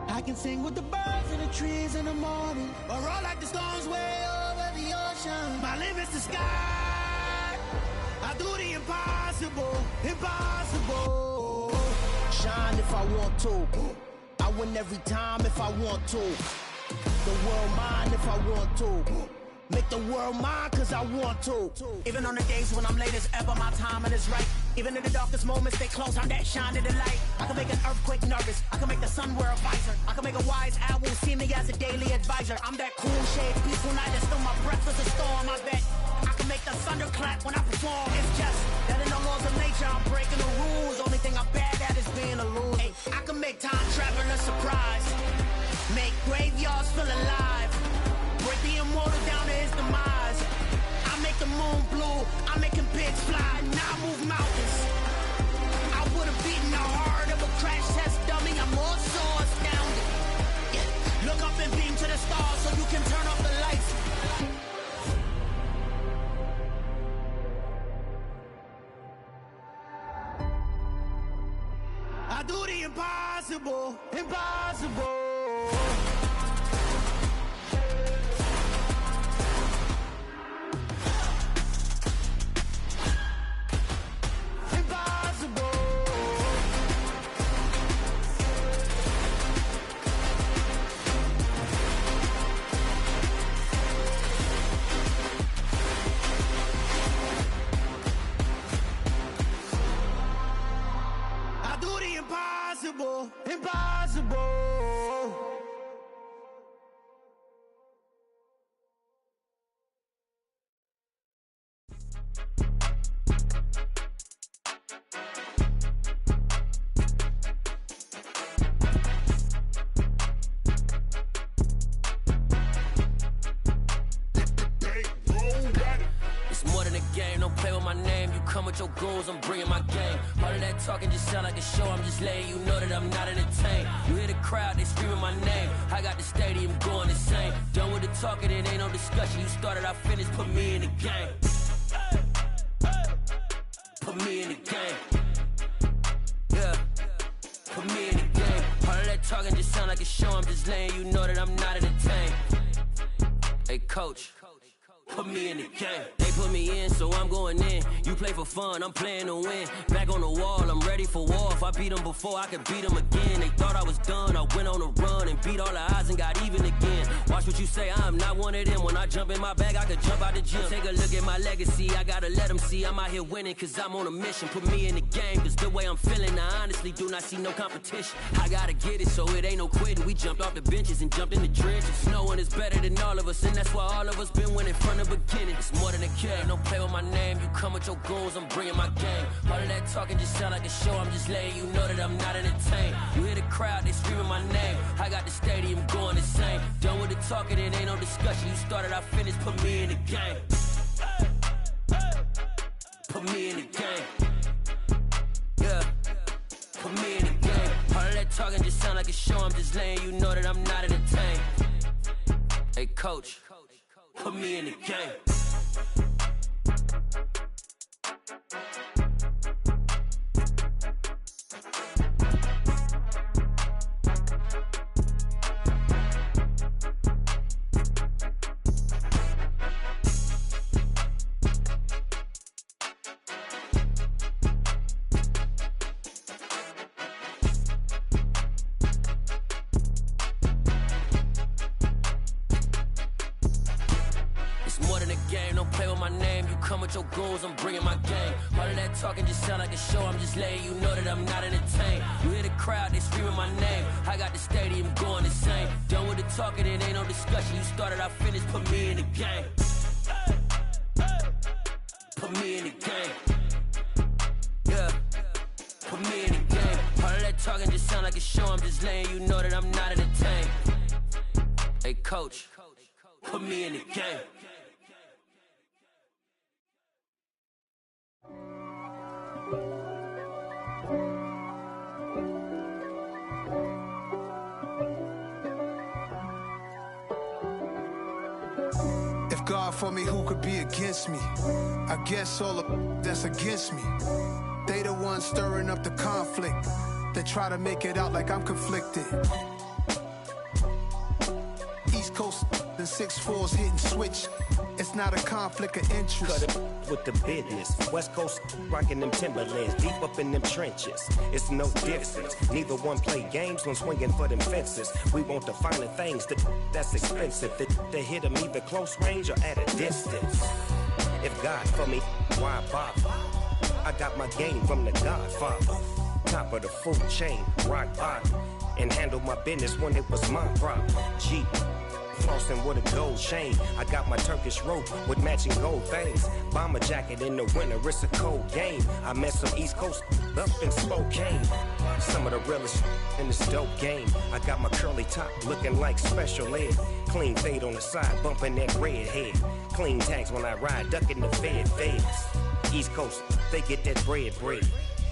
I can sing with the birds and the trees in the morning, or roll like the storms way over the ocean. My limit's the sky. I do the impossible, impossible. Shine if I want to. I win every time if I want to. The world mine if I want to. Make the world mine cause I want to. Even on the days when I'm late as ever, my timing is right. Even in the darkest moments, stay close, I'm that shine to the light. I can make an earthquake nervous, I can make the sun wear a visor. I can make a wise owl see me as a daily advisor. I'm that cool shade, peaceful night that still my breath is a storm, I bet. I can make the thunder clap when I perform. It's just that in the laws of nature, I'm breaking the rules. Only thing I'm bad at is being a loser. Hey, I can make time traveling a surprise, make graveyards feel alive, break the immortal down to his demise. I make the moon blue, I'm making pigs fly, now I move mountains. I would've beaten the heart of a crash test dummy, I'm more so astounded. Yeah. Look up and beam to the stars so you can turn off the lights. I do the impossible, impossible. Impossible, impossible. It's more than a game, don't play with my name. You come with your goons, I'm bringing my game. All of that talking just sound like a show, I'm just letting you know that I'm not entertained. You hear the crowd, they screaming my name. I got the stadium going insane. Done with the talking, it ain't no discussion. You started, I finished, put me in the game. Put me in the game. Yeah, put me in the game. All of that talking just sound like a show, I'm just letting you know that I'm not entertained. Hey coach, put me in the game. They put me in, so I'm going in. You play for fun, I'm playing to win. Back on the wall, I'm ready for war. If I beat them before, I could beat them again. They thought I was done, I went on a run and beat all the odds and got even again. Watch what you say, I'm not one of them. When I jump in my bag, I could jump out the gym. Take a look at my legacy, I gotta let them see I'm out here winning, cause I'm on a mission. Put me in the game, cause the way I'm feeling, I honestly do not see no competition. I gotta get it, so it ain't no quitting. We jumped off the benches and jumped in the trenches. No one is better than all of us, and that's why all of us been winning from the beginning. It's more than a game, don't play with my name. You come with your goons, I'm bringing my game. All of that talking just sound like a show, I'm just letting you know that I'm not entertained. You hear the crowd, they screaming my name. I got the stadium going insane. Done with the talking, it ain't no discussion. You started, I finished, put me in the game. Put me in the game. Yeah, put me in the game. All of that talking just sound like a show, I'm just letting you know that I'm not entertained. Hey coach, put me in the game. Your goals, I'm bringing my game. All of that talking just sound like a show, I'm just letting you know that I'm not entertained. You hear the crowd, they screaming my name. I got the stadium going insane. Done with the talking, it ain't no discussion. You started, I finished, put me in the game. Put me in the game. Yeah, put me in the game. All of that talking just sound like a show. I'm just letting you know that I'm not entertained. Hey, coach, put me in the game. God for me, who could be against me? I guess all of that's against me. They the ones stirring up the conflict. They try to make it out like I'm conflicted. East Coast and 6'4's hitting switch. It's not a conflict of interest. Cut it with the business. West Coast rocking them Timberlands, deep up in them trenches. It's no difference. Neither one play games when swinging for them fences. We want the finer things that's expensive. They hit them either close range or at a distance. If God for me, why bother? I got my game from the Godfather. Top of the food chain, rock bottom. And handle my business when it was my problem. G. Flossing with a gold chain. I got my Turkish rope with matching gold things. Bomber jacket in the winter, it's a cold game. I met some East Coast up in Spokane. Some of the realest in this dope game. I got my curly top looking like special ed. Clean fade on the side, bumping that red head. Clean tags when I ride, ducking the feds. East Coast, they get that bread.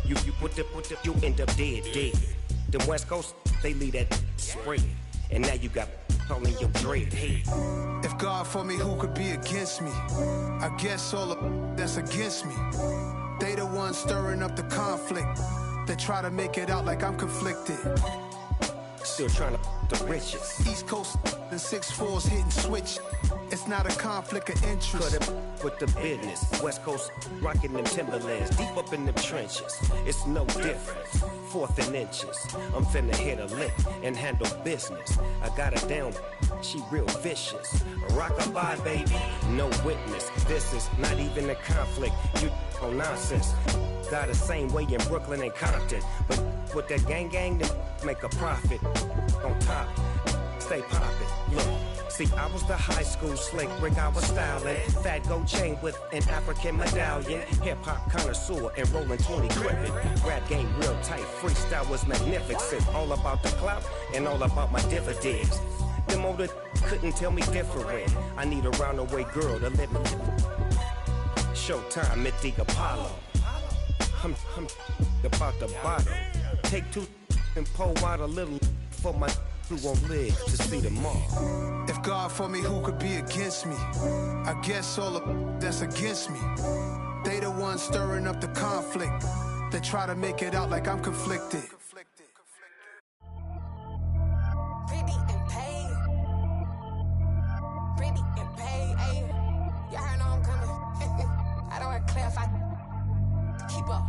You you end up dead. Them West Coast, they leave that spread. And now you got calling your dread head. If God for me, who could be against me? I guess all of that's against me. They the ones stirring up the conflict. They try to make it out like I'm conflicted. Still trying to the riches. East Coast and 6'4's hitting switch. It's not a conflict of interest. Cut it with the business. West Coast rocking them Timberlands, deep up in them trenches. It's no difference. 4th and inches. I'm finna hit a lick and handle business. I got her down, she real vicious. Rock-a-bye, baby, no witness. This is not even a conflict. You on nonsense. Got the same way in Brooklyn and Compton. But with that gang, then make a profit. On top, stay poppin'. Look. See, I was the high school slick Rick, I was styling. Fat gold chain with an African medallion. Hip-hop connoisseur and rolling 20 crippin'. Rap game real tight, freestyle was magnificent. All about the clout and all about my dividends. Them older couldn't tell me different. I need a roundaway girl to let me Showtime at the Apollo. I'm about the bottom. Take 2 and pour out a little for my who won't live to see tomorrow. If God for me, who could be against me? I guess all of that's against me. They the ones stirring up the conflict. They try to make it out like I'm conflicted. Pretty and paid. Pretty and paid, ayy. Y'all heard know I'm coming. I don't want to clarify. Keep up.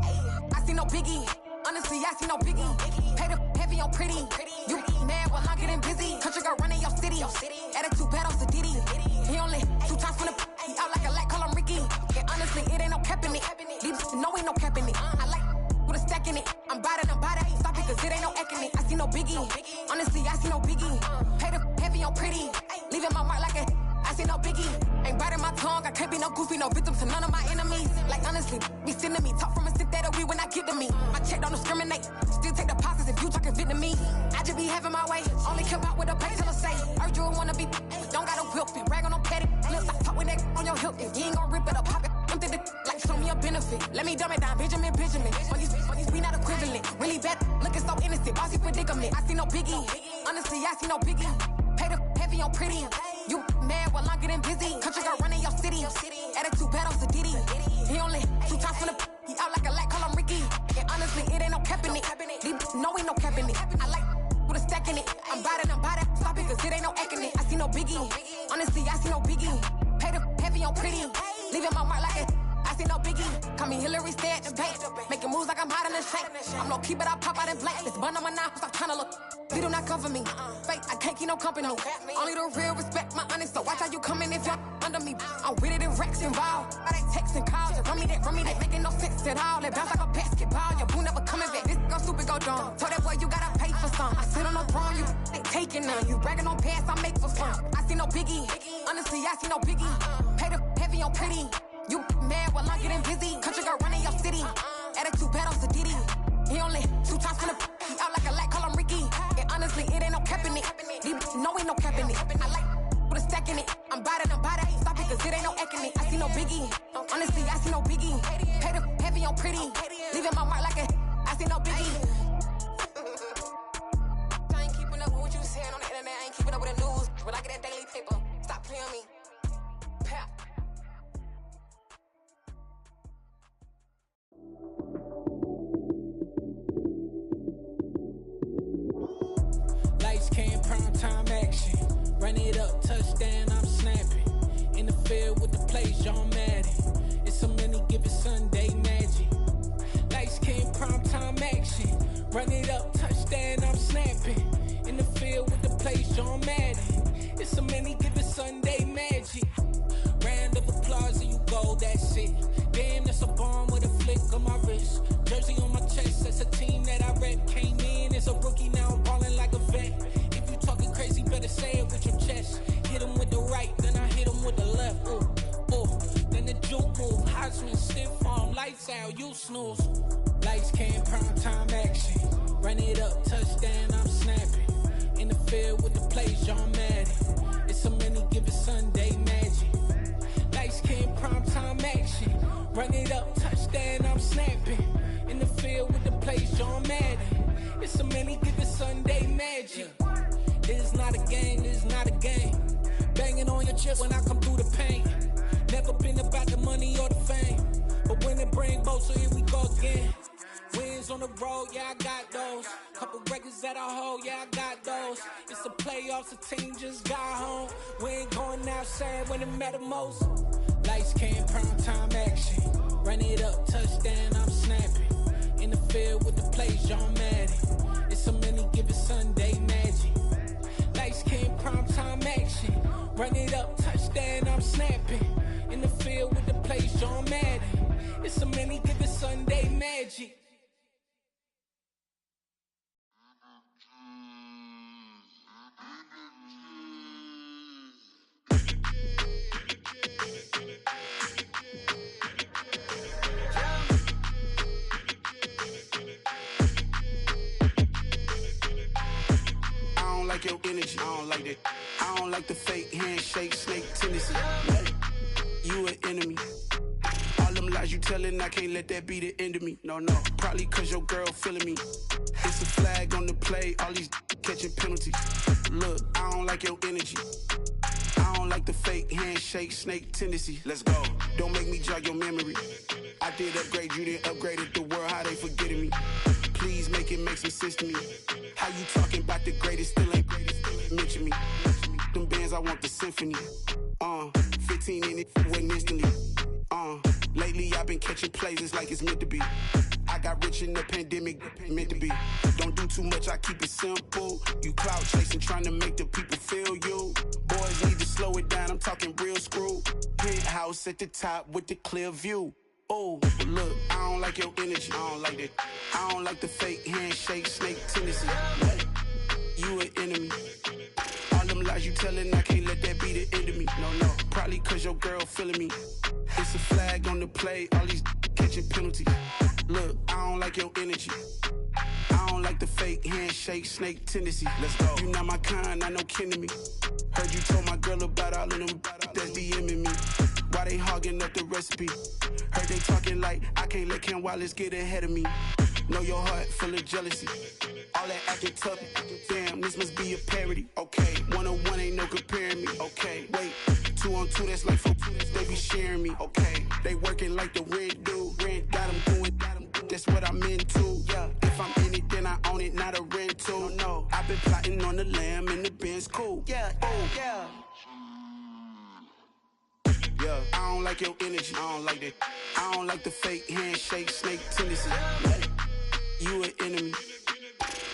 Ayy. I see no biggie. Honestly, I see no biggie. Pay the heavy on pretty. You mad while I'm getting busy. Country girl running your city. Attitude bad on Sadidi. He only 2 times from the he out like a lack, call him Ricky. And honestly, it ain't no cap in it. These know ain't no cap in it. I like with a stack in it. I'm bad. Stop it, cause it ain't no eck in it. I see no biggie. Honestly, I see no biggie. Pay the heavy on pretty. Leaving my mark like a I see no biggie. Ain't biting my tongue. I can't be no goofy, no victim to none of my enemies. Like honestly, be sending me talk from a stick that'll be when I get to me. My check don't discriminate. Still take deposits if you talking Vietnamese. I just be having my way. Only care about what the pay teller say. Urge you wanna be, don't gotta whip it. Rag on no petty. Let's stop talk with that on your hip. If you ain't gon' rip it up, pop it. Empty the like show me a benefit. Let me dumb it down, Benjamin. On these we not equivalent. Really bad, looking so innocent. Bossy predicament. I see no biggie. Honestly, I see no biggie. Pay the heavy on pretty. You mad while I'm getting busy. Country girl running your city. Attitude bad on Sadidi. He only 2 times from the he out like a lack, call him Ricky. And honestly, it ain't no cap in it. These know ain't no cap in it. I like with a stack in it. I'm bad. Stop it, cause it ain't no eck in it. I see no biggie. Honestly, I see no biggie. Pay the heavy on pretty. Leaving my mark like a I see no biggie. Call me Hillary, stay at the bank. Making moves like I'm hot in the shank. I'm low key, but I pop out in blank. This bun on my knife, stop trying to look. They do not cover me. Fake, I can't keep no company. Only the real respect my honest. So watch how you coming if y'all under me. I'm with it in Rex involved. I they texting calls and run me that. Making no sense at all. They bounce like a basketball. Your boo never coming back. This gon' stupid, go dumb. strong. Told that boy you gotta pay for some. I sit on no throne, you ain't taking none. You bragging on past, I make for fun. I see no biggie. Honestly, I see no biggie. Pay the heavy on pretty. You mad while I'm getting busy. Country girl running your city. Attitude bad on Sadiddy. He only 2 times from the he out like a light, call him Ricky. And honestly, it ain't no cap in it. No, ain't no cap in it. I like with a stack in it. I'm by that, ain't stop it, cause it ain't no acting it. I see no biggie. Honestly, I see no biggie. Pay the heavy on pretty. Leaving my mark like a I see no biggie. I ain't keeping up with what you saying on the internet. I ain't keeping up with the news. But I get that daily paper. Stop playing me. Pap. Lights came, prime time action. Run it up, touchdown, I'm snapping. In the field with the plays, John Madden. It's so many, give it Sunday magic. Lights came, prime time action. Run it up, touchdown, I'm snapping. In the field with the plays, John Madden. It's so many, give it Sunday magic. Round of applause and you go, that's it. Damn, that's a bomb with a flick on my wrist. Jersey on my chest, that's a team that I rep. Came in as a rookie, now I'm ballin' like a vet. If you talking crazy, better say it with your chest. Hit him with the right, then I hit him with the left. Ooh, ooh. Then the juke move, Heisman, stiff arm, lights out, you snooze. Lights came, prime time action. Run it up, touchdown, I'm snapping. In the field with the plays, John Madden. It's so many, give it Sunday magic. Lights came, prime time action. Run it up, touchdown, I'm snapping. In the field with the plays, John Madden. It's so many, give it Sunday magic. This is not a game, this is not a game. Banging on your chest when I come through the pain. Never been about the money or the fame. But when it bring both, so here we go again. Wins on the road, yeah, I got those. Couple records that I hold, yeah, I got those. It's the playoffs, the team just got home. We ain't going outside when it matter most. Lights came, prime time action. Run it up, touchdown, I'm snapping. In the field with the plays, John Madden. It's so many, give it Sunday magic. Lights came, prime time action. Run it up, touchdown, I'm snapping. In the field with the plays, John Madden. It's so many, give it Sunday magic. Like your energy, I don't like that. I don't like the fake handshake, snake tendency. You an enemy. All them lies you telling, I can't let that be the end of me. No, probably cause your girl feeling me. It's a flag on the play, all these catching penalties. Look, I don't like your energy. I don't like the fake handshake, snake tendency. Let's go. Don't make me jog your memory. I did upgrade, you didn't upgrade it. The world, how they forgetting me. Please make it make some sense to me. How you talking about the greatest, still ain't greatest, mention me. Them bands, I want the symphony. 15 in it, went instantly. Lately I've been catching plays, it's like it's meant to be. I got rich in the pandemic, meant to be. Don't do too much, I keep it simple. You clout chasing, trying to make the people feel you. Boys need to slow it down, I'm talking real screw. Penthouse at the top with the clear view. Oh, look, I don't like your energy, I don't like that. I don't like the fake handshake, snake tendency. You an enemy. All them lies you telling, I can't let that be the end of me. No, probably cause your girl feeling me. It's a flag on the play, all these catching penalties. Look, I don't like your energy. I don't like the fake handshake, snake tendency. Let's go. You not my kind, I know kin to me. Heard you told my girl about all of them that's DMing me. Why they hogging up the recipe? Heard they talking like I can't let Ken Wallace get ahead of me. Know your heart full of jealousy. All that acting tough, damn, this must be a parody. Okay, 1-on-1 ain't no comparing me. Okay, wait, 2-on-2, that's like 4, they be sharing me. Okay, they working like the rent do. Rent got them doing, that's what I'm into. Yeah, if I'm in it, then I own it, not a rental. No, I've been plotting on the lamb and the Benz cool. Yeah, oh, yeah. Yeah, I don't like your energy, I don't like that. I don't like the fake handshake, snake tendency. You an enemy.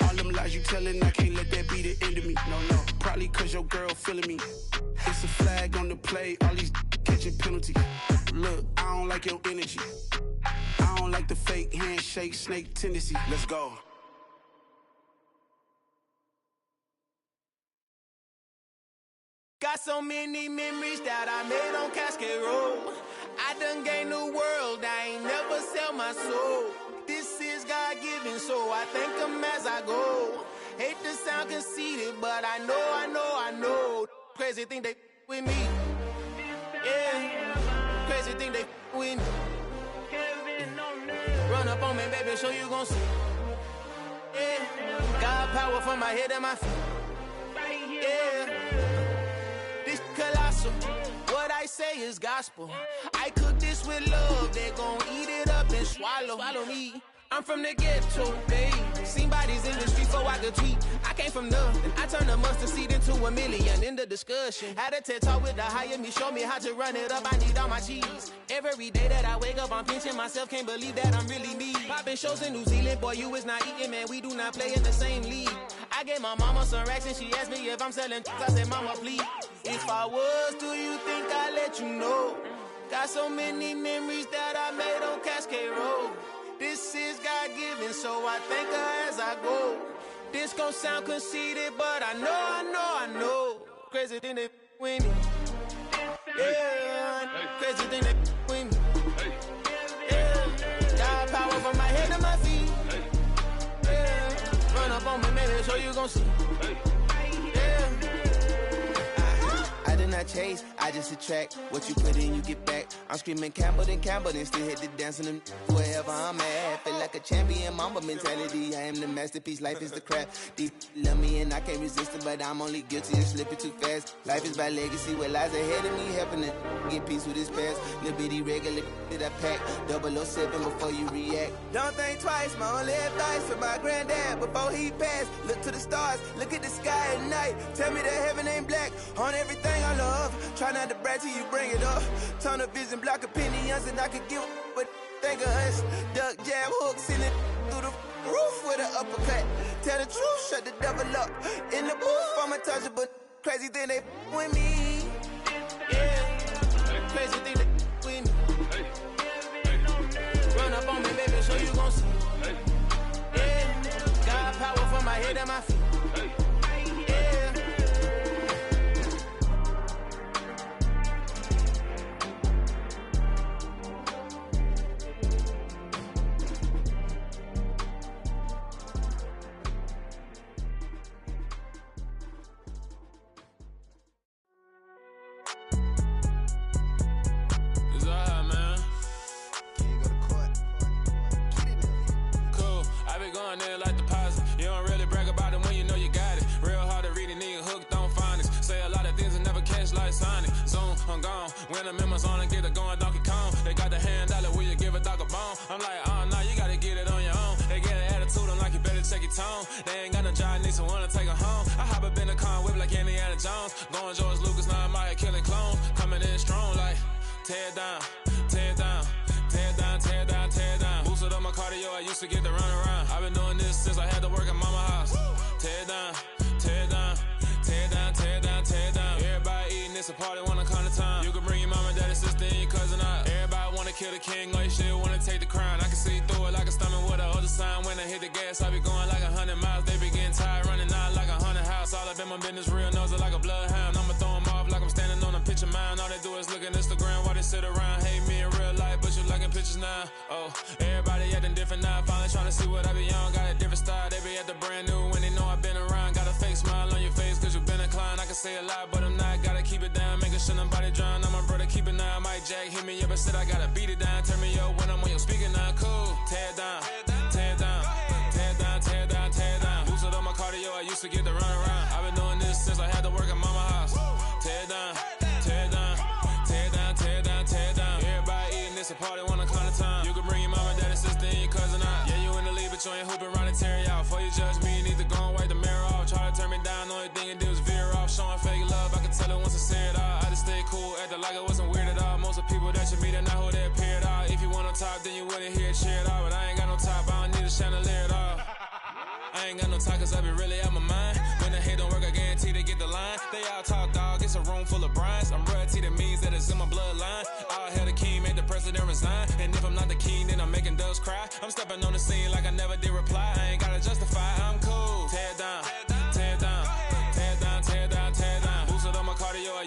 All them lies you telling, I can't let that be the end of me. No, probably cause your girl feeling me. It's a flag on the play, all these catching penalties. Look, I don't like your energy. I don't like the fake handshake, snake tendency. Let's go. Got so many memories that I made on Cascade Road. I done gained the world, I ain't never sell my soul. This is God-given, so I thank him as I go. Hate to sound conceited, but I know. Crazy thing they with me. Yeah, crazy thing they with me. Run up on me, baby, so you gon' see. Yeah, God power from my head and my feet. Yeah, this colossal. What I say is gospel. I cook this with love. They gon' eat it up and swallow me. I'm from the ghetto, babe. Seen bodies in the street so I could tweet. I came from nothing. I turned a mustard seed into a million. In the discussion, had a TED talk with the higher me. Show me how to run it up. I need all my cheese. Every day that I wake up, I'm pinching myself. Can't believe that I'm really me. Popping shows in New Zealand, boy, you is not eating, man. We do not play in the same league. I gave my mama some racks and she asked me if I'm selling. I said, mama, please. If I was, do you think I'd let you know? Got so many memories that I made on Cascade Road. This is God-given, so I thank her as I go. This gon' sound conceited, but I know. Crazy thing they with me. Yeah, crazy thing they with me. Yeah, got power from my head to my feet. Yeah, run up on me, maybe, so you gon' see. I chase, I just attract what you put in, you get back. I'm screaming Campbell, then still hit the dance and them wherever I'm at. Feel like a champion, mamba mentality. I am the masterpiece, life is the crap. Deep love me and I can't resist it, but I'm only guilty of slipping too fast. Life is by legacy, what lies ahead of me, helping to get peace with his past. Little bitty regular that I pack, 007 before you react. Don't think twice, my only advice for my granddad before he passed. Look to the stars, look at the sky at night. Tell me that heaven ain't black on everything I love. Try not to brag till you bring it up. Tunnel vision, block opinions, and I could give but think of us. Duck, jab, hook, send it through the roof with an uppercut. Tell the truth, shut the devil up. In the booth, I'm untouchable. Crazy thing they with me. Yeah, crazy thing they with me. Run up on me, baby, so you gon' see. Yeah, got power from my head and my feet. When the members on and get it going Donkey Kong, they got the hand dollar, will you give a dog a bone? I'm like, oh no, you gotta get it on your own. They get an attitude, I'm like, you better check your tone. They ain't got no job, need someone to take her home. I hop up in the car, whip like Indiana Jones. Going George Lucas, now I'm out killing clones. Coming in strong like, tear down, tear down, tear down, tear down, tear down. Boosted up my cardio, I used to get to run around. I've been doing this since I had to work at mama house. Tear down, tear down, tear down, tear down, tear down. Everybody eating, it's a party, wanna come to time. You can bring your mama, daddy, sister, and your cousin out. Everybody wanna kill the king, or you shit wanna take the crown. I can see through it like a stomach with a other sign. When I hit the gas, I be going like 100 miles. They be getting tired, running out like 100 house. All up in my business, real nose like a bloodhound. I'ma throw them off like I'm standing on a picture mound. All they do is look at Instagram while they sit around. Hate me in real life, but you liking pictures now. Oh, everybody acting different now. Finally trying to see what I be on. Got a different style, they be at the brand new when they know I've been around. Got a fake smile on your face, cause you been inclined. I can say a lot, but I'm not. Gotta keep it down, making sure nobody drown. I'm my brother, keep it now. I might jack, hit me up and said I gotta beat it down. Turn me up when I'm on your speaker now. Cool, tear down, tear down, tear down, tear down, tear down. Boosted up my cardio, I used to get to run around. I've been doing this since I had to work at mama house. Tear down, tear down, tear down, tear down, tear down. Everybody eating, it's a party, wanna come to time. You can bring your mama, daddy, sister, and your cousin out. Yeah, you in the lead, but you ain't hooping around and tear you out. Before you judge me, you need to go and wipe the mirror off. Try to turn me down, only thing you did was veer off. Showing fake love, I can tell it once I say it all. I just stay cool, acting like it wasn't weird at all. Most of the people that you meet are not who they appear at all. If you want on top, then you wouldn't hear it cheer at all. But I ain't got no top, I don't need a chandelier at all. I ain't got no time, cause I be really out my mind. When the hate don't work, I guarantee they get the line. They all talk, dog, it's a room full of brines. I'm royalty, that means that it's in my bloodline. All hell the king, made the president resign. And if I'm not the king, then I'm making doves cry. I'm stepping on the scene like I never did reply. I ain't gotta justify, I'm cool. Tear down, tear down, tear down, tear down, tear down. Boosted up my cardio, I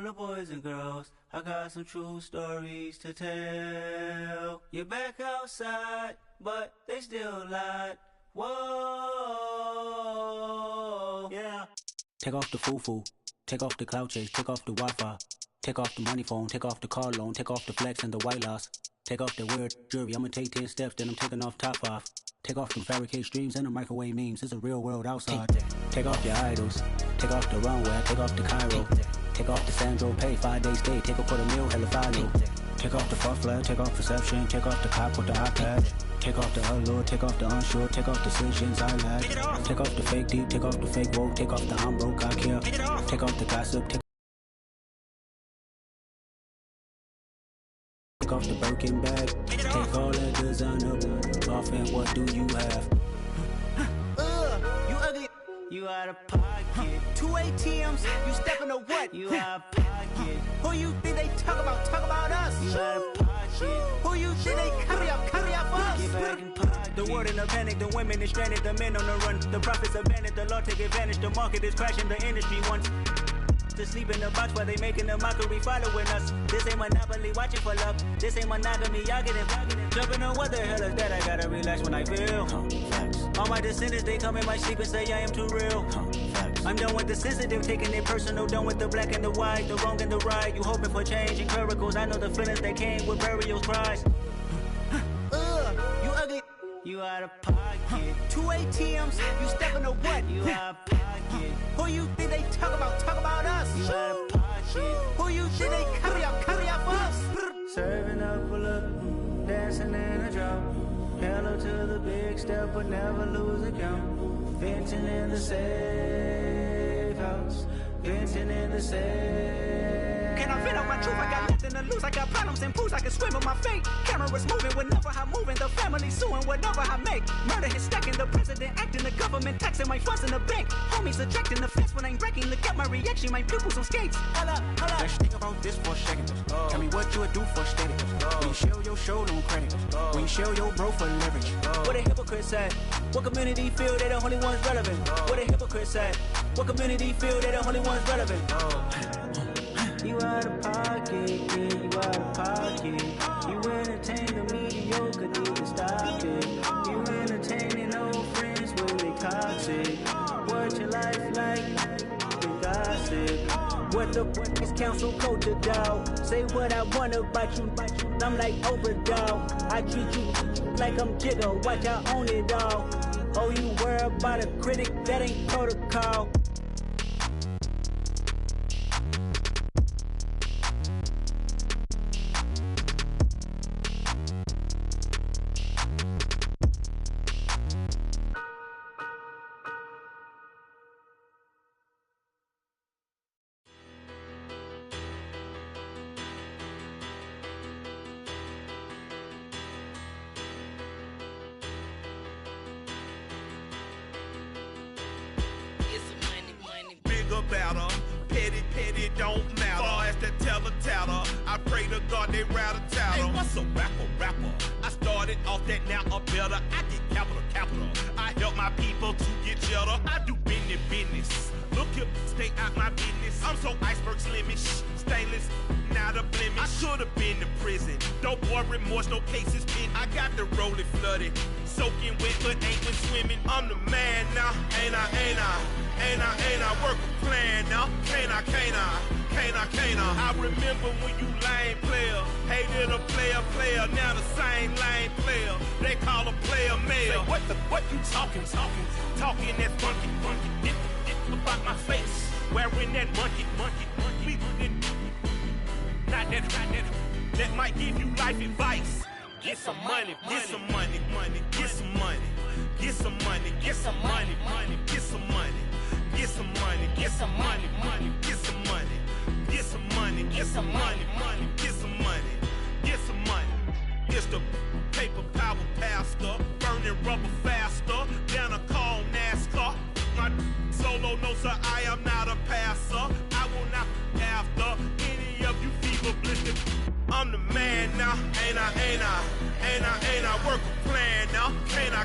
the boys and girls, I got some true stories to tell. You're back outside, but they still lied. Whoa, yeah. Take off the foo-foo, take off the cloud chase, take off the Wi-Fi, take off the money phone, take off the car loan, take off the flex and the white loss. Take off the weird jewelry, I'ma take 10 steps, then I'm taking off top off. Take off them fabricated streams and the microwave memes, it's a real world outside. Take off your idols, take off the runway, take off the Cairo. Take off the Sandro pay, 5-day stay, take a $250,000, hella follow. Take off the fuck flag, take off perception, take off the cop with the iPad. Take off the allure, take off the unsure, take off decisions I lack. Take off the fake deep, take off the fake woke, take off the I'm broke, I care. Take off the gossip, take off the Birkin bag. Take all that designer off and what do you have? You ugly. You out of pocket. 2 ATMs, you stepping to what? You out of pocket. Who you think they talk about? Talk about us. You out of pocket. Who you think they carry up us? Get back in pocket. The world in a panic, the women is stranded, the men on the run. The profits abandoned, the law take advantage. The market is crashing, the industry wants to sleep in the box while they making a mockery following us. This ain't Monopoly, watching for love. This ain't monogamy, y'all getting jumping on what the hell is that? I gotta relax when I feel. All my descendants, they come in my sleep and say I am too real. I'm done with the sensitive, taking it personal. Done with the black and the white, the wrong and the right. You hoping for change and miracles. I know the feelings that came with burial cries. You ugly. You out of pocket. 2 ATMs, you stepping to what? You out of pocket. Who you think they talk about? Talk about us. You out of pocket. Who you think they carry up us? Serving up a look, dancing in a drop. Hello to the big step, but never lose a count. Venting in the safe house. Venting in the safe. Can I vent out my truth? I got nothing to lose. I got problems and pools. I can swim with my fate. Cameras moving whenever I'm moving. The family suing whatever I make. Murder is stacking. The president acting. The government taxing my funds in the bank. Homies ejecting the fence when I'm breaking. Look at my reaction. My pupils on skates. Hold up. Let's think about this for a second. Tell me what you would do for status. When you show your show, no credit. When you show your bro for leverage. What a hypocrite said. What community feel they the only ones relevant? What a hypocrite said. What community feel they the only ones relevant? You out of pocket, yeah, you out of pocket. You entertain the mediocre, need to stop it. You entertaining old friends when they toxic. What your life like? The gossip. What the fuck is council culture, dog? Say what I want about you. I'm like overdog. I treat you like I'm Jigga. Watch I own it all. Oh, you worry about a critic? That ain't protocol. Better, petty don't matter. Far as the teller, I pray to God they rattle tattle. Hey, what's a rapper? I started off that, now I'm better. I get capital. I help my people to get cheddar. I do business. Look here, stay out my business. I'm so iceberg slimish, stainless, not a blemish. I should've been to prison. Don't boy remorse, no cases pinned. I got the rolling flooded, soaking wet, but ain't been swimming. I'm the man now, ain't I? Work a plan now, can't I? I remember when you lame player, hated a player, now the same lame player. They call a player mayor. Say, what you talking that funky, about my face, wearing that monkey, not that might give you life advice. Get some money, get some money, get some money, get some money, get some money, get some money, get some money, get some money, get some money, get some money, get some money, get some money, get some money. It's the paper power pastor, burning rubber faster than a call NASCAR. My solo no sir, I am not a passer. I will not after any of you fever blistered. I'm the man now, ain't I? Work a plan now, can't I?